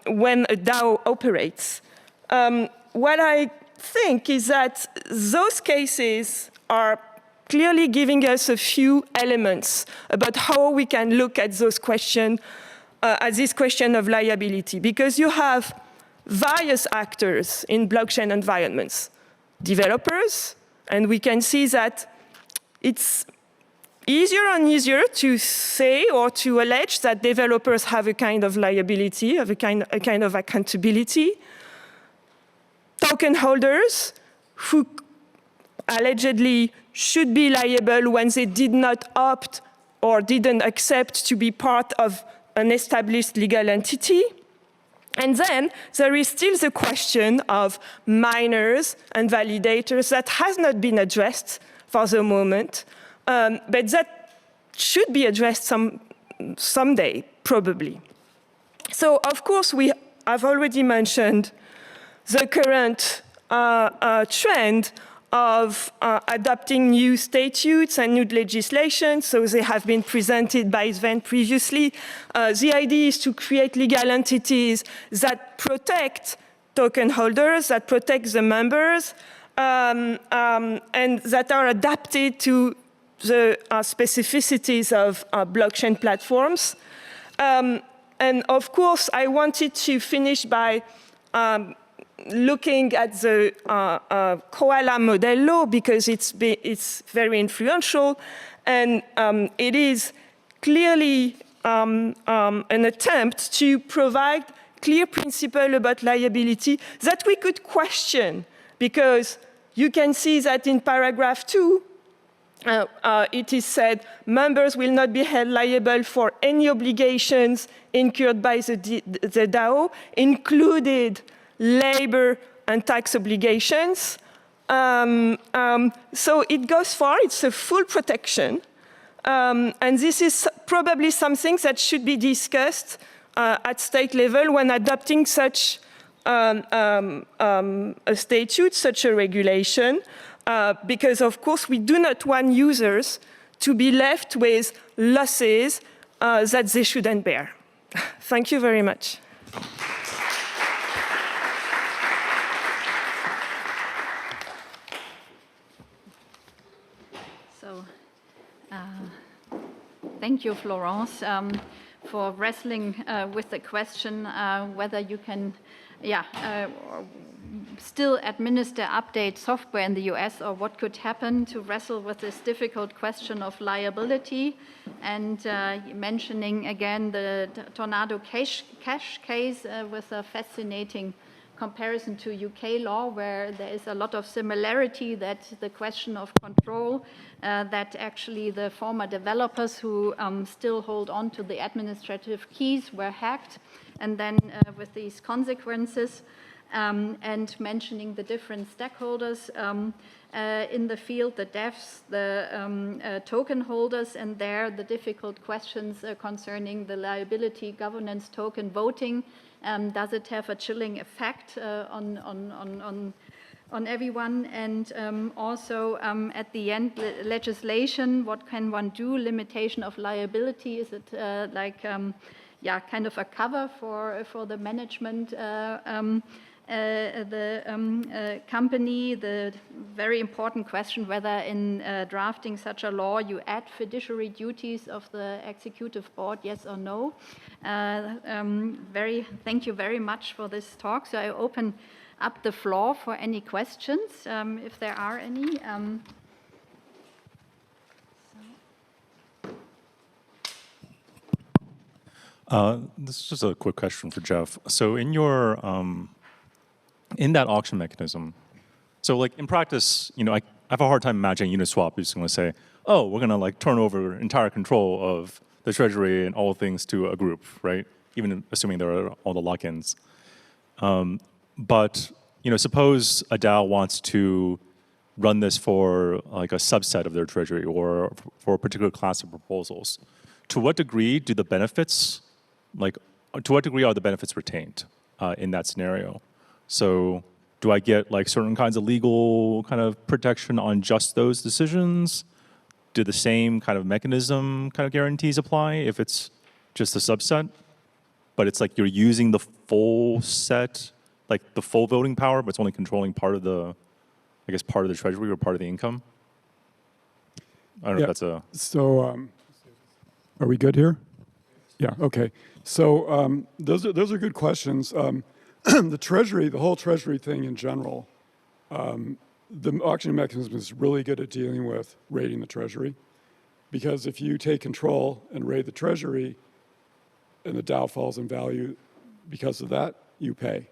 when a DAO operates. What I think is that those cases are clearly giving us a few elements about how we can look at those questions, at this question of liability, because you have various actors in blockchain environments, developers, and we can see that it's easier and easier to say or to allege that developers have a kind of liability, have a kind of accountability. Token holders who allegedly should be liable when they did not opt or didn't accept to be part of an established legal entity. And then there is still the question of miners and validators that has not been addressed for the moment, but that should be addressed someday, probably. So of course we I've already mentioned the current trend of adopting new statutes and new legislation. So they have been presented by Sven previously. The idea is to create legal entities that protect token holders, that protect the members, and that are adapted to the specificities of blockchain platforms. And of course, I wanted to finish by looking at the Koala model law because it's very influential, and it is clearly an attempt to provide clear principle about liability that we could question, because you can see that in paragraph 2, it is said members will not be held liable for any obligations incurred by the DAO, included labor and tax obligations. So it goes far, it's a full protection. And this is probably something that should be discussed at state level when adopting such a statute, such a regulation, because of course we do not want users to be left with losses that they shouldn't bear. Thank you very much. So, thank you, Florence, for wrestling with the question whether you can, still administer update software in the US, or what could happen to wrestle with this difficult question of liability, and mentioning again the Tornado Cash case with a fascinating comparison to UK law, where there is a lot of similarity, that the question of control, that actually the former developers who still hold on to the administrative keys were hacked, and then with these consequences, and mentioning the different stakeholders in the field, the devs, the token holders, and there the difficult questions concerning the liability governance token voting. Does it have a chilling effect on everyone? And also at the end, legislation, what can one do? Limitation of liability, is it kind of a cover for the management company? The very important question whether in drafting such a law you add fiduciary duties of the executive board, yes or no. Thank you very much for this talk. So I open up the floor for any questions, if there are any. This is just a quick question for Jeff. So in your in that auction mechanism, so like in practice, I have a hard time imagining Uniswap is going to say, oh, we're going to like turn over entire control of the treasury and all things to a group, right? Even assuming there are all the lock-ins. But suppose a DAO wants to run this for like a subset of their treasury or for a particular class of proposals. To what degree do the benefits, to what degree are the benefits retained in that scenario? So do I get like certain kinds of legal kind of protection on just those decisions? Do the same kind of mechanism kind of guarantees apply if it's just a subset? But it's like you're using the full set, like the full voting power, but it's only controlling part of the, I guess, part of the treasury or part of the income? I don't know if that's a... So, are we good here? Yeah, okay. So those are good questions. The treasury, the whole treasury thing in general, the auction mechanism is really good at dealing with raiding the treasury, because if you take control and raid the treasury and the DAO falls in value because of that, you pay.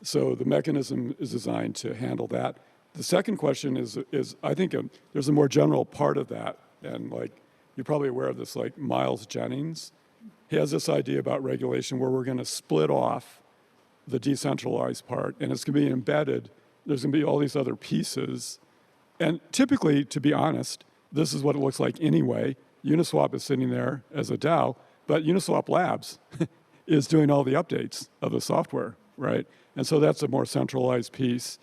So the mechanism is designed to handle that. The second question is I think there's a more general part of that, and like you're probably aware of this, like Miles Jennings. He has this idea about regulation where we're going to split off the decentralized part, and it's going to be embedded. There's going to be all these other pieces. And typically, to be honest, this is what it looks like anyway. Uniswap is sitting there as a DAO, but Uniswap Labs is doing all the updates of the software, right? And so that's a more centralized piece.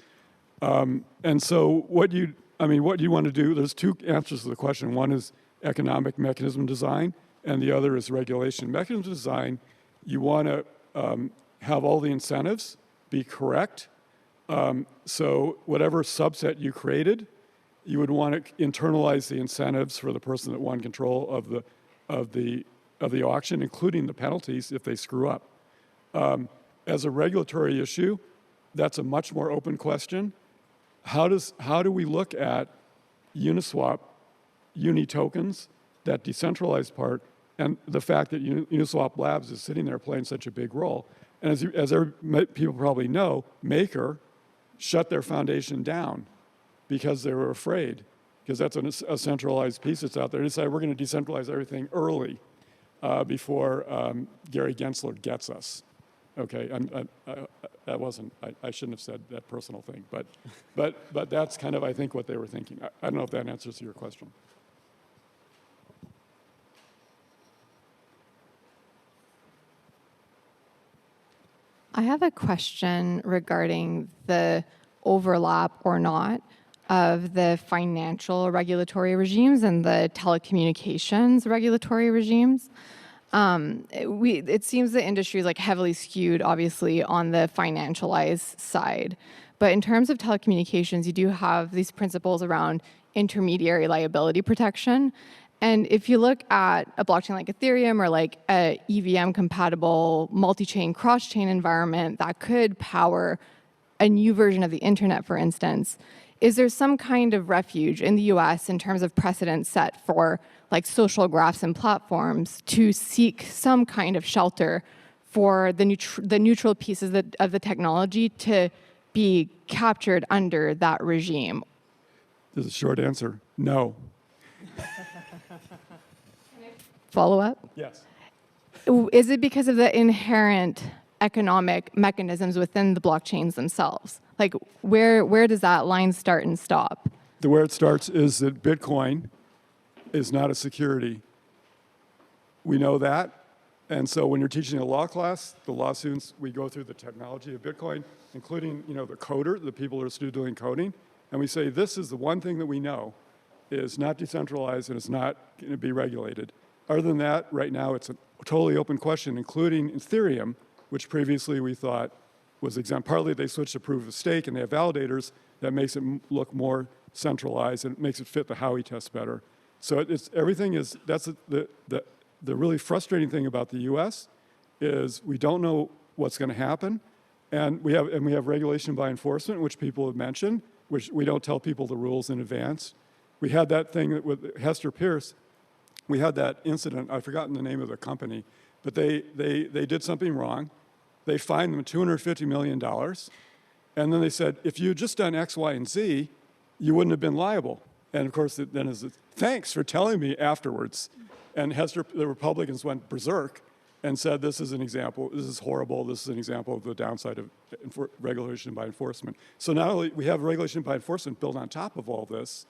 And so what you want to do, there's two answers to the question. One is economic mechanism design, and the other is regulation. Mechanism design, you want to have all the incentives be correct. So whatever subset you created, you would want to internalize the incentives for the person that won control of the auction, including the penalties if they screw up. As a regulatory issue, that's a much more open question. How do we look at Uniswap, uni tokens, that decentralized part, and the fact that Uniswap Labs is sitting there playing such a big role? And as people probably know, Maker shut their foundation down because they were afraid, because that's a centralized piece that's out there. They decided we're going to decentralize everything early before Gary Gensler gets us. Okay, that wasn't, I shouldn't have said that personal thing, but that's kind of, I think, what they were thinking. I don't know if that answers your question. I have a question regarding the overlap or not of the financial regulatory regimes and the telecommunications regulatory regimes. It seems the industry is like heavily skewed, obviously, on the financialized side. But in terms of telecommunications, you do have these principles around intermediary liability protection. And if you look at a blockchain like Ethereum or like a EVM-compatible multi-chain, cross-chain environment that could power a new version of the internet, for instance, is there some kind of refuge in the US in terms of precedent set for like social graphs and platforms to seek some kind of shelter for the neutral pieces of the technology to be captured under that regime? There's a short answer, no. Follow up? Yes. Is it because of the inherent economic mechanisms within the blockchains themselves? Like, where does that line start and stop? Where it starts is that Bitcoin is not a security. We know that. And so when you're teaching a law class, the law students, we go through the technology of Bitcoin, including the coder, the people who are still doing coding, and we say this is the one thing that we know is not decentralized and it's not going to be regulated. Other than that, right now it's a totally open question, including Ethereum, which previously we thought was exempt. Partly they switched to proof of stake and they have validators that makes it look more centralized and it makes it fit the Howey test better. So that's the really frustrating thing about the US is we don't know what's going to happen. And we have regulation by enforcement, which people have mentioned, which we don't tell people the rules in advance. We had that thing with Hester Pierce. We had that incident, I've forgotten the name of the company, but they did something wrong. They fined them $250 million. And then they said, if you had just done X, Y, and Z, you wouldn't have been liable. And of course, then is thanks for telling me afterwards. And the Republicans went berserk and said, this is an example, this is horrible, this is an example of the downside of regulation by enforcement. So not only we have regulation by enforcement built on top of all this,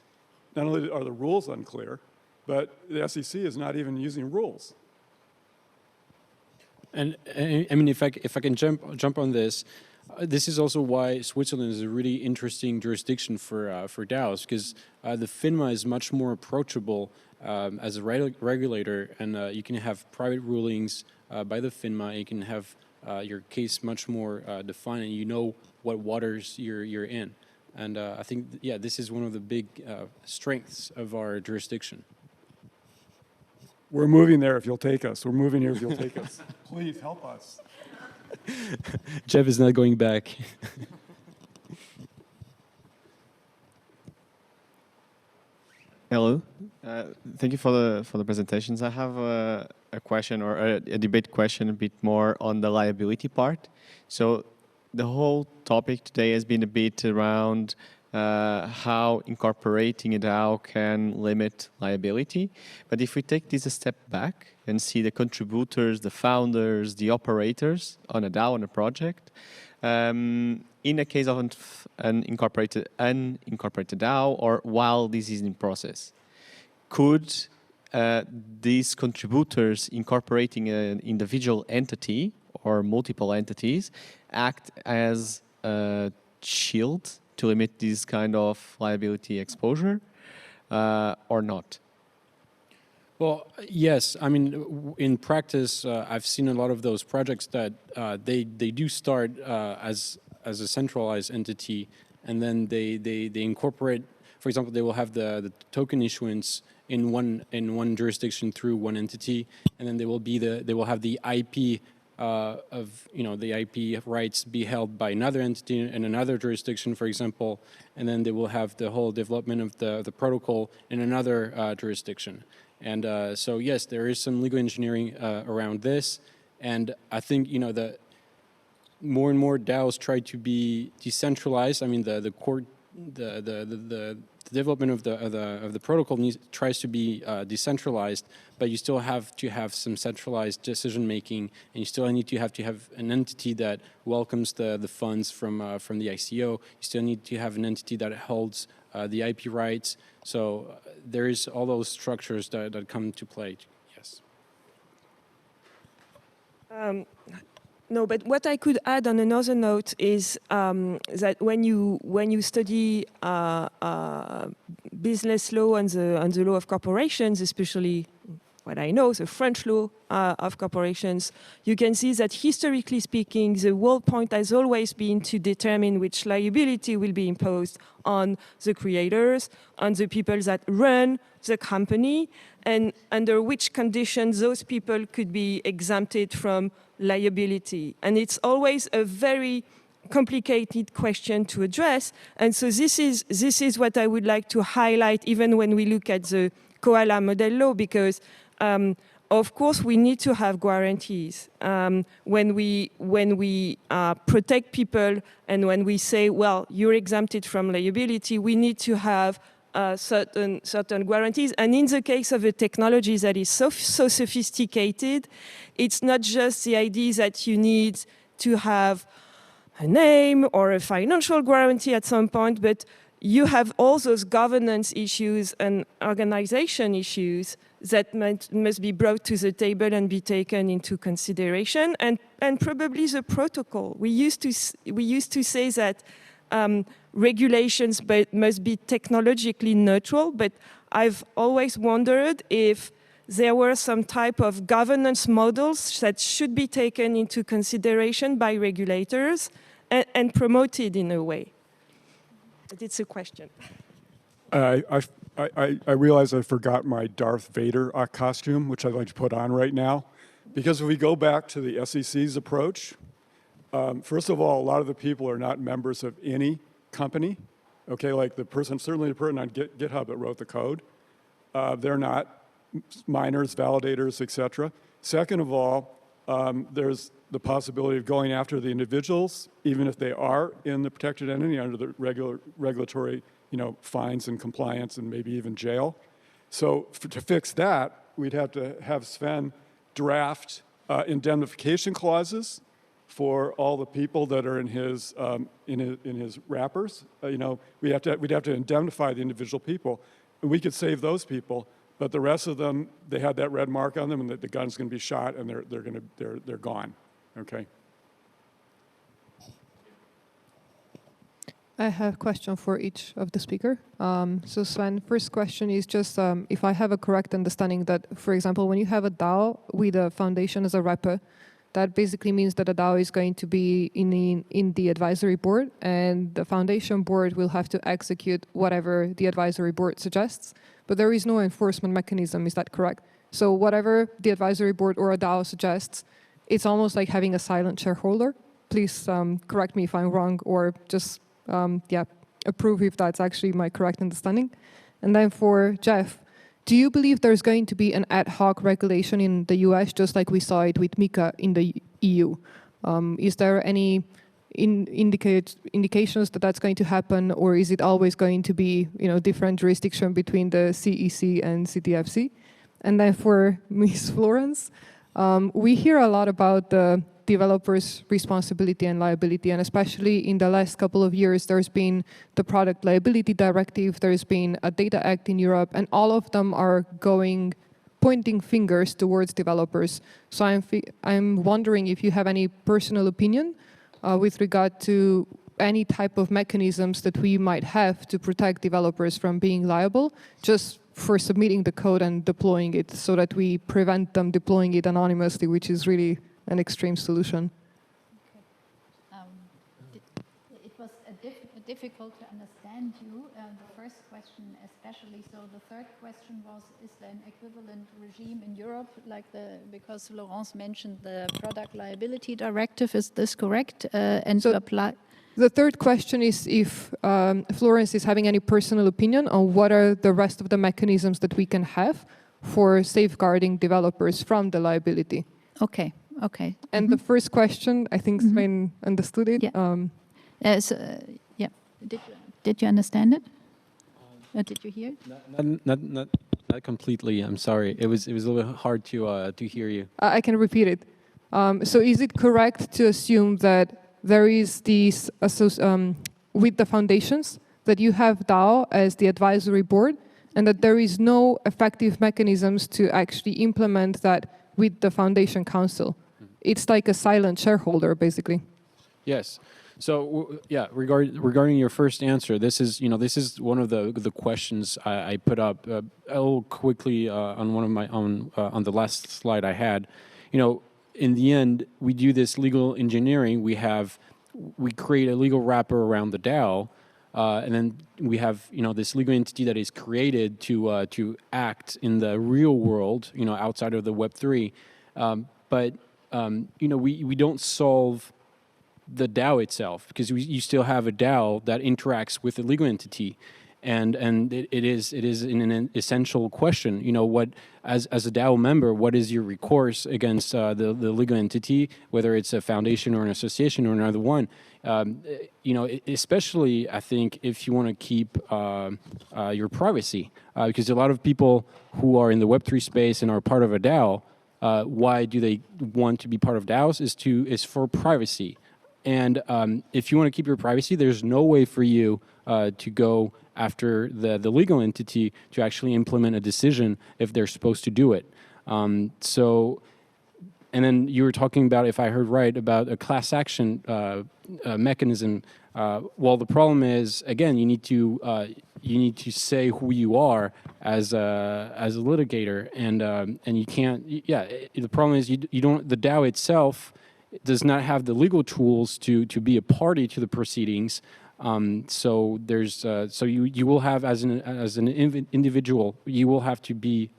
not only are the rules unclear, but the SEC is not even using rules. And I mean, if I can jump on this, this is also why Switzerland is a really interesting jurisdiction for DAOs, because the FINMA is much more approachable as a regulator, and you can have private rulings by the FINMA. You can have your case much more defined, and you know what waters you're in. And I think, yeah, this is one of the big strengths of our jurisdiction. We're moving there if you'll take us. We're moving here if you'll take us. Please help us. Jeff is not going back. Hello. Thank you for the presentations. I have a question or a debate question a bit more on the liability part. So the whole topic today has been a bit around how incorporating a DAO can limit liability. But if we take this a step back and see the contributors, the founders, the operators on a DAO, on a project, in a case of an unincorporated DAO or while this is in process, could these contributors incorporating an individual entity or multiple entities act as a shield to limit this kind of liability exposure or not? Well, yes. I mean, in practice, I've seen a lot of those projects that they do start as a centralized entity, and then they incorporate. For example, they will have the token issuance in one jurisdiction through one entity, and then they will have the IP the IP rights be held by another entity in another jurisdiction, for example, and then they will have the whole development of the protocol in another jurisdiction. And so yes, there is some legal engineering around this, and I think the more and more DAOs try to be decentralized. I mean, the development of the protocol tries to be decentralized, but you still have to have some centralized decision making, and you still need to have an entity that welcomes the funds from the ICO. You still need to have an entity that holds the IP rights. So there is all those structures that come to play. Yes. No, but what I could add on another note is that when you study business law and the law of corporations, especially what I know, the French law of corporations, you can see that historically speaking, the whole point has always been to determine which liability will be imposed on the creators, on the people that run the company, and under which conditions those people could be exempted from liability. And it's always a very complicated question to address. And so this is what I would like to highlight even when we look at the Koala model law, because of course we need to have guarantees when we protect people, and when we say, well, you're exempted from liability, we need to have certain guarantees. And in the case of a technology that is so sophisticated, it's not just the idea that you need to have a name or a financial guarantee at some point, but you have all those governance issues and organization issues that must be brought to the table and be taken into consideration, and probably the protocol. We used to say that regulations must be technologically neutral, but I've always wondered if there were some type of governance models that should be taken into consideration by regulators and promoted in a way. But it's a question. I realize I forgot my Darth Vader costume, which I'd like to put on right now. Because if we go back to the SEC's approach, first of all, a lot of the people are not members of any company. Okay, like certainly the person on GitHub that wrote the code. They're not miners, validators, etc. Second of all, there's the possibility of going after the individuals, even if they are in the protected entity under the regulatory, fines and compliance and maybe even jail. So to fix that, we'd have to have Sven draft indemnification clauses for all the people that are in his wrappers. We'd have to indemnify the individual people, and we could save those people. But the rest of them, they had that red mark on them, and the gun's going to be shot, and they're gone. Okay. I have a question for each of the speaker. So Sven, first question is just if I have a correct understanding that, for example, when you have a DAO with a foundation as a wrapper, that basically means that a DAO is going to be in the advisory board, and the foundation board will have to execute whatever the advisory board suggests, but there is no enforcement mechanism, is that correct? So whatever the advisory board or a DAO suggests, it's almost like having a silent shareholder. Please correct me if I'm wrong, or just approve if that's actually my correct understanding. And then for Jeff, do you believe there's going to be an ad hoc regulation in the US, just like we saw it with MiCA in the EU? Is there any indications that that's going to happen, or is it always going to be different jurisdiction between the CEC and CTFC? And then for Ms. Florence, we hear a lot about the developers' responsibility and liability, and especially in the last couple of years, there's been the Product Liability Directive, there's been a Data Act in Europe, and all of them are going pointing fingers towards developers. So I'm wondering if you have any personal opinion with regard to any type of mechanisms that we might have to protect developers from being liable, just for submitting the code and deploying it, so that we prevent them deploying it anonymously, which is really an extreme solution. It was difficult to understand you, the first question especially. So the third question was, is there an equivalent regime in Europe, because Florence mentioned the product liability directive, is this correct? And So to apply. The third question is if Florence is having any personal opinion on what are the rest of the mechanisms that we can have for safeguarding developers from the liability. Okay. And the first question, I think Sven understood it. Yeah. Did you understand it? Did you hear it? Not completely. I'm sorry. It was a little bit hard to hear you. I can repeat it. So is it correct to assume that there is these, with the foundations, that you have DAO as the advisory board, and that there is no effective mechanisms to actually implement that with the foundation council? It's like a silent shareholder, basically. Yes. So yeah, regarding your first answer, this is one of the questions I put up a little quickly on one of my on the last slide I had. In the end, we do this legal engineering. We create a legal wrapper around the DAO, and then we have this legal entity that is created to act in the real world, outside of the Web3. But we don't solve the DAO itself, because you still have a DAO that interacts with the legal entity. And it is an essential question. What as a DAO member, what is your recourse against the legal entity, whether it's a foundation or an association or another one? Especially I think if you want to keep your privacy, because a lot of people who are in the Web3 space and are part of a DAO, why do they want to be part of DAOs? Is for privacy. And if you want to keep your privacy, there's no way for you to go after the legal entity to actually implement a decision if they're supposed to do it. And then you were talking about, if I heard right, about a class action mechanism. Well, the problem is, again, you need to say who you are as a litigator, and you can't. Yeah, the problem is you don't. The DAO itself does not have the legal tools to be a party to the proceedings. So there's you will have as an individual, you will have to be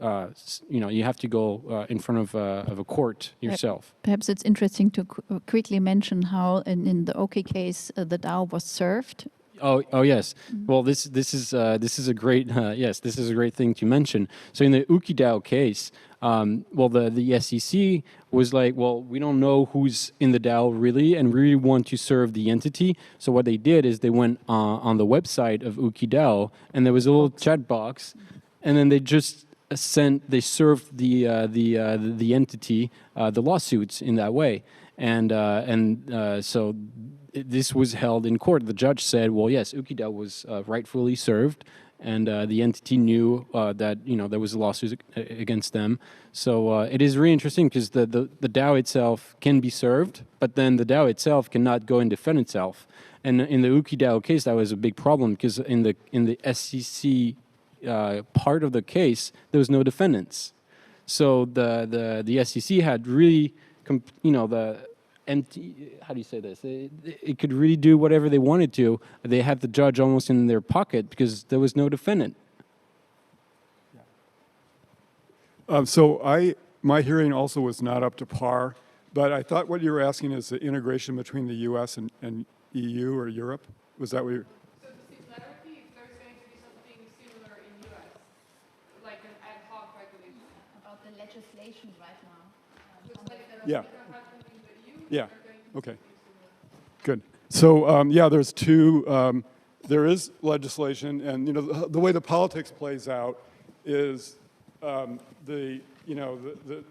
you have to go in front of a court yourself. Perhaps it's interesting to quickly mention how in the OK case the DAO was served. Oh yes. Well, this is a great this is a great thing to mention. So in the UkiDAO case, the SEC was like, well, we don't know who's in the DAO really, and we really want to serve the entity. So what they did is they went on the website of UkiDAO, and there was a little chat box, and then they just served the entity the lawsuits in that way, and so this was held in court. The judge said, well, yes, UkiDAO was rightfully served, and the entity knew that there was a lawsuit against them. So it is really interesting, because the DAO itself can be served, but then the DAO itself cannot go and defend itself. And in the UkiDAO case, that was a big problem, because in the SEC part of the case, there was no defendants. So the SEC had really, how do you say this? It could really do whatever they wanted to. They had the judge almost in their pocket because there was no defendant. My hearing also was not up to par, but I thought what you were asking is the integration between the U.S. and EU or Europe. Was that what you? So the similarity, if there's going to be something similar in U.S., like an ad hoc regulation. About the legislation right now. Yeah. Yeah. Okay. Good. So there's two. There is legislation, and the way the politics plays out is the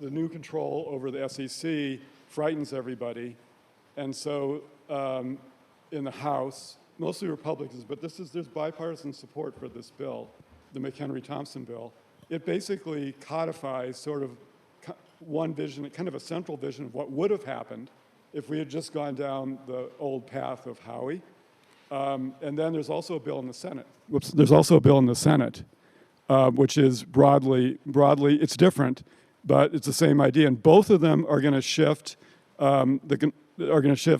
new control over the SEC frightens everybody, and so in the House, mostly Republicans, but there's bipartisan support for this bill, the McHenry-Thompson bill, it basically codifies sort of one vision, kind of a central vision of what would have happened if we had just gone down the old path of Howey. And then there's also a bill in the Senate. There's also a bill in the Senate, which is broadly, it's different, but it's the same idea. And both of them are going to shift,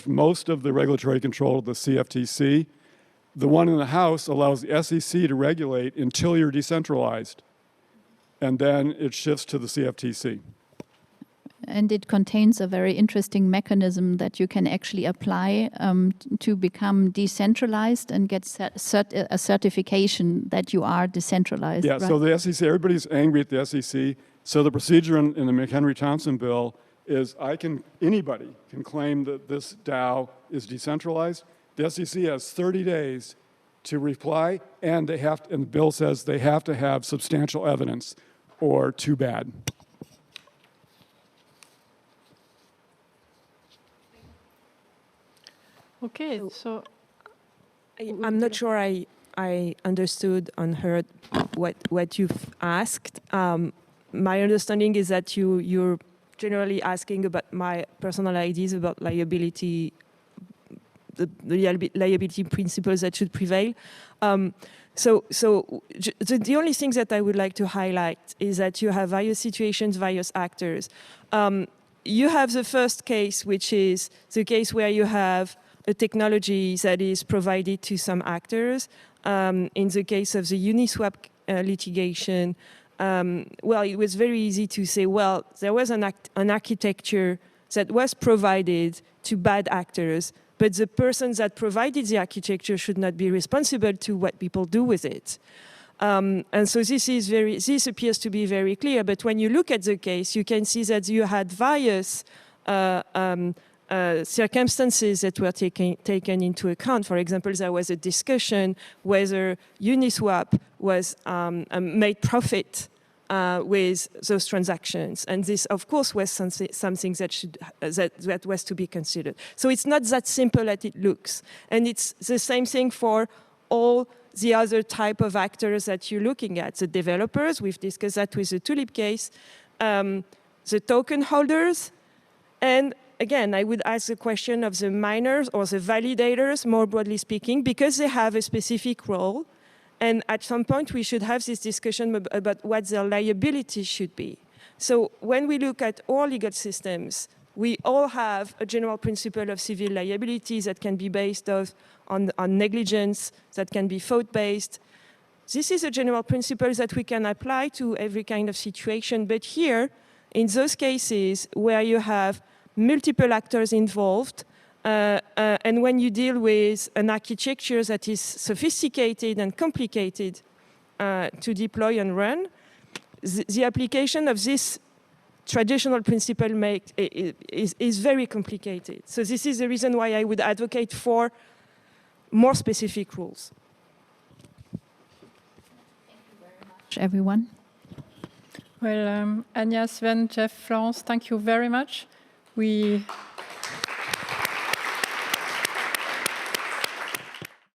most of the regulatory control to the CFTC. The one in the House allows the SEC to regulate until you're decentralized, and then it shifts to the CFTC. And it contains a very interesting mechanism that you can actually apply to become decentralized and get a certification that you are decentralized. Yeah, right? so the SEC, everybody's angry at the SEC. So the procedure in the McHenry-Thompson bill is anybody can claim that this DAO is decentralized. The SEC has 30 days to reply, and the bill says they have to have substantial evidence, or too bad. Okay, so I'm not sure I understood and heard what you've asked. My understanding is that you're generally asking about my personal ideas about liability, the liability principles that should prevail. So the only thing that I would like to highlight is that you have various situations, various actors. You have the first case, which is the case where you have a technology that is provided to some actors. In the case of the Uniswap litigation, well, it was very easy to say, well, there was an architecture that was provided to bad actors, but the person that provided the architecture should not be responsible to what people do with it. And so this appears to be very clear, but when you look at the case, you can see that you had various circumstances that were taken into account. For example, there was a discussion whether Uniswap was made profit with those transactions, and this, of course, was something that was to be considered. So it's not that simple as it looks, and it's the same thing for all the other type of actors that you're looking at. The developers, we've discussed that with the Tulip case, the token holders, and again, I would ask the question of the miners or the validators, more broadly speaking, because they have a specific role. And at some point, we should have this discussion about what their liability should be. So when we look at all legal systems, we all have a general principle of civil liability that can be based on negligence, that can be fault-based. This is a general principle that we can apply to every kind of situation. But here, in those cases where you have multiple actors involved, and when you deal with an architecture that is sophisticated and complicated to deploy and run, the application of this traditional principle is very complicated. So this is the reason why I would advocate for more specific rules. Thank you very much, everyone. Well, Anja, Sven, Jeff, Florence, thank you very much. We